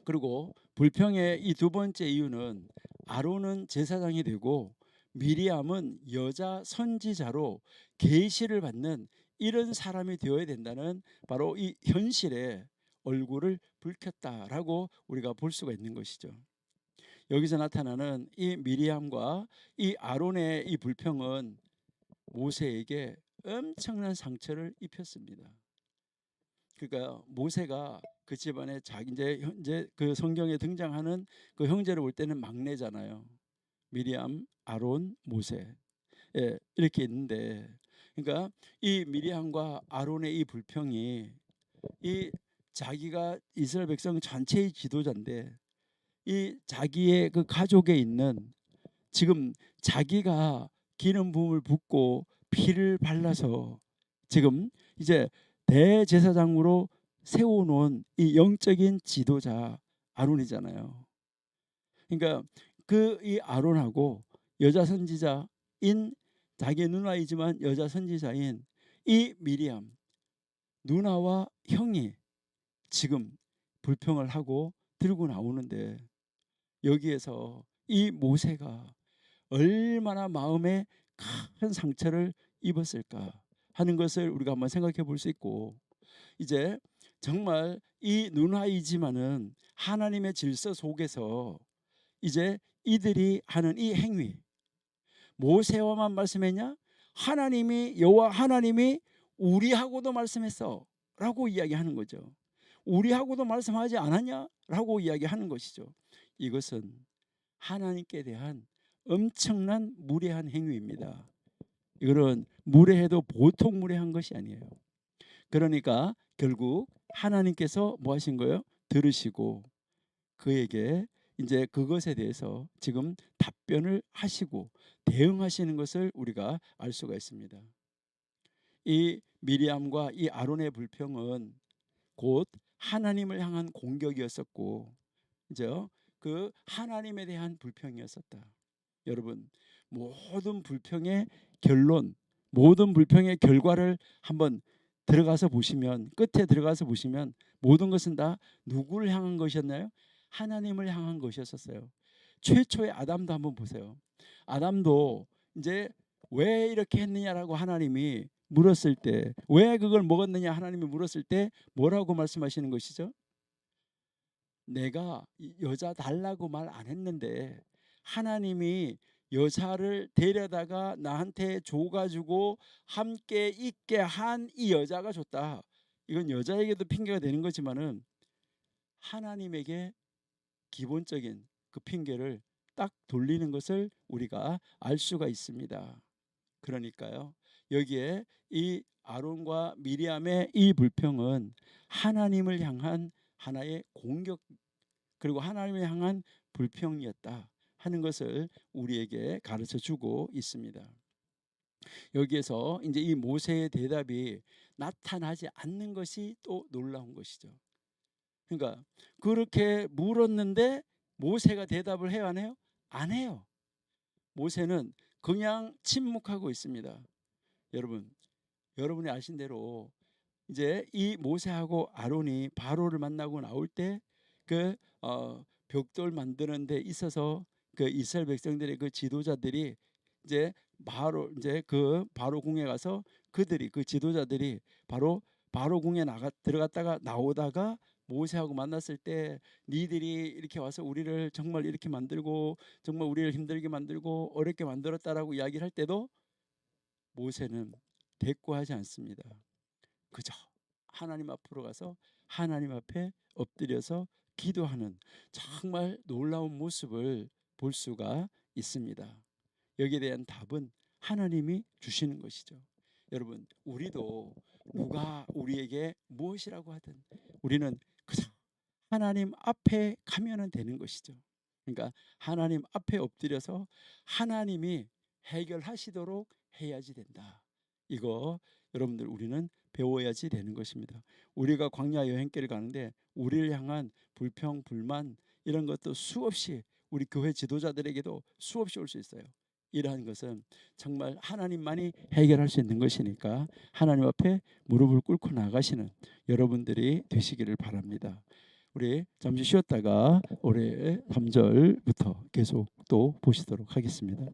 그리고 불평의 이 두 번째 이유는 아론은 제사장이 되고 미리암은 여자 선지자로 계시를 받는 이런 사람이 되어야 된다는 바로 이 현실에 얼굴을 붉혔다라고 우리가 볼 수가 있는 것이죠. 여기서 나타나는 이 미리암과 이 아론의 이 불평은 모세에게 엄청난 상처를 입혔습니다. 그러니까 모세가 그 집안에 자기 이제 그 성경에 등장하는 그 형제를 볼 때는 막내잖아요. 미리암, 아론, 모세. 예, 이렇게 있는데, 그러니까 이 미리암과 아론의 이 불평이 이 자기가 이스라엘 백성 전체의 지도자인데 이 자기의 그 가족에 있는 지금 자기가 기름 부음을 붓고 피를 발라서 지금 이제 대제사장으로 세워놓은 이 영적인 지도자 아론이잖아요. 그러니까 그 이 아론하고 여자 선지자인 자기 누나이지만 여자 선지자인 이 미리암 누나와 형이 지금 불평을 하고 들고 나오는데, 여기에서 이 모세가 얼마나 마음에 큰 상처를 입었을까 하는 것을 우리가 한번 생각해 볼 수 있고, 이제 정말 이 누나이지만은 하나님의 질서 속에서 이제 이들이 하는 이 행위, 모세와만 말씀했냐? 하나님이 여호와 하나님이 우리하고도 말씀했어 라고 이야기하는 거죠. 우리하고도 말씀하지 않았냐? 라고 이야기하는 것이죠. 이것은 하나님께 대한 엄청난 무례한 행위입니다. 이거는 무례해도 보통 무례한 것이 아니에요. 그러니까 결국 하나님께서 뭐 하신 거예요? 들으시고 그에게 이제 그것에 대해서 지금 답변을 하시고 대응하시는 것을 우리가 알 수가 있습니다. 이 미리암과 이 아론의 불평은 곧 하나님을 향한 공격이었었고, 이제 그 하나님에 대한 불평이었었다. 여러분, 모든 불평의 결론, 모든 불평의 결과를 한번 들어가서 보시면, 끝에 들어가서 보시면 모든 것은 다 누구를 향한 것이었나요? 하나님을 향한 것이었어요. 최초의 아담도 한번 보세요. 아담도 이제 왜 이렇게 했느냐라고 하나님이 물었을 때, 왜 그걸 먹었느냐 하나님이 물었을 때 뭐라고 말씀하시는 것이죠? 내가 여자 달라고 말 안 했는데 하나님이 여자를 데려다가 나한테 줘가지고 함께 있게 한 이 여자가 줬다. 이건 여자에게도 핑계가 되는 거지만은 하나님에게 기본적인 그 핑계를 딱 돌리는 것을 우리가 알 수가 있습니다. 그러니까요, 여기에 이 아론과 미리암의 이 불평은 하나님을 향한 하나의 공격, 그리고 하나님을 향한 불평이었다 하는 것을 우리에게 가르쳐 주고 있습니다. 여기에서 이제 이 모세의 대답이 나타나지 않는 것이 또 놀라운 것이죠. 그러니까 그렇게 물었는데 모세가 대답을 해요, 안 해요? 안 해요. 모세는 그냥 침묵하고 있습니다. 여러분이 아신 대로 이제 이 모세하고 아론이 바로를 만나고 나올 때 그 벽돌 만드는 데 있어서 그 이스라엘 백성들의 그 지도자들이 이제 그 바로 궁에 가서 그들이 그 지도자들이 바로 궁에 들어갔다가 나오다가 모세하고 만났을 때 니들이 이렇게 와서 우리를 정말 이렇게 만들고 정말 우리를 힘들게 만들고 어렵게 만들었다라고 이야기를 할 때도 모세는 대꾸하지 않습니다. 그저 하나님 앞으로 가서 하나님 앞에 엎드려서 기도하는 정말 놀라운 모습을 볼 수가 있습니다. 여기에 대한 답은 하나님이 주시는 것이죠. 여러분, 우리도 누가 우리에게 무엇이라고 하든 우리는 그저 하나님 앞에 가면은 되는 것이죠. 그러니까 하나님 앞에 엎드려서 하나님이 해결하시도록 해야지 된다. 이거 여러분들 우리는 배워야지 되는 것입니다. 우리가 광야 여행길을 가는데 우리를 향한 불평, 불만 이런 것도 수없이 우리 교회 지도자들에게도 수없이 올 수 있어요. 이러한 것은 정말 하나님만이 해결할 수 있는 것이니까 하나님 앞에 무릎을 꿇고 나가시는 여러분들이 되시기를 바랍니다. 우리 잠시 쉬었다가 올해 3절부터 계속 또 보시도록 하겠습니다.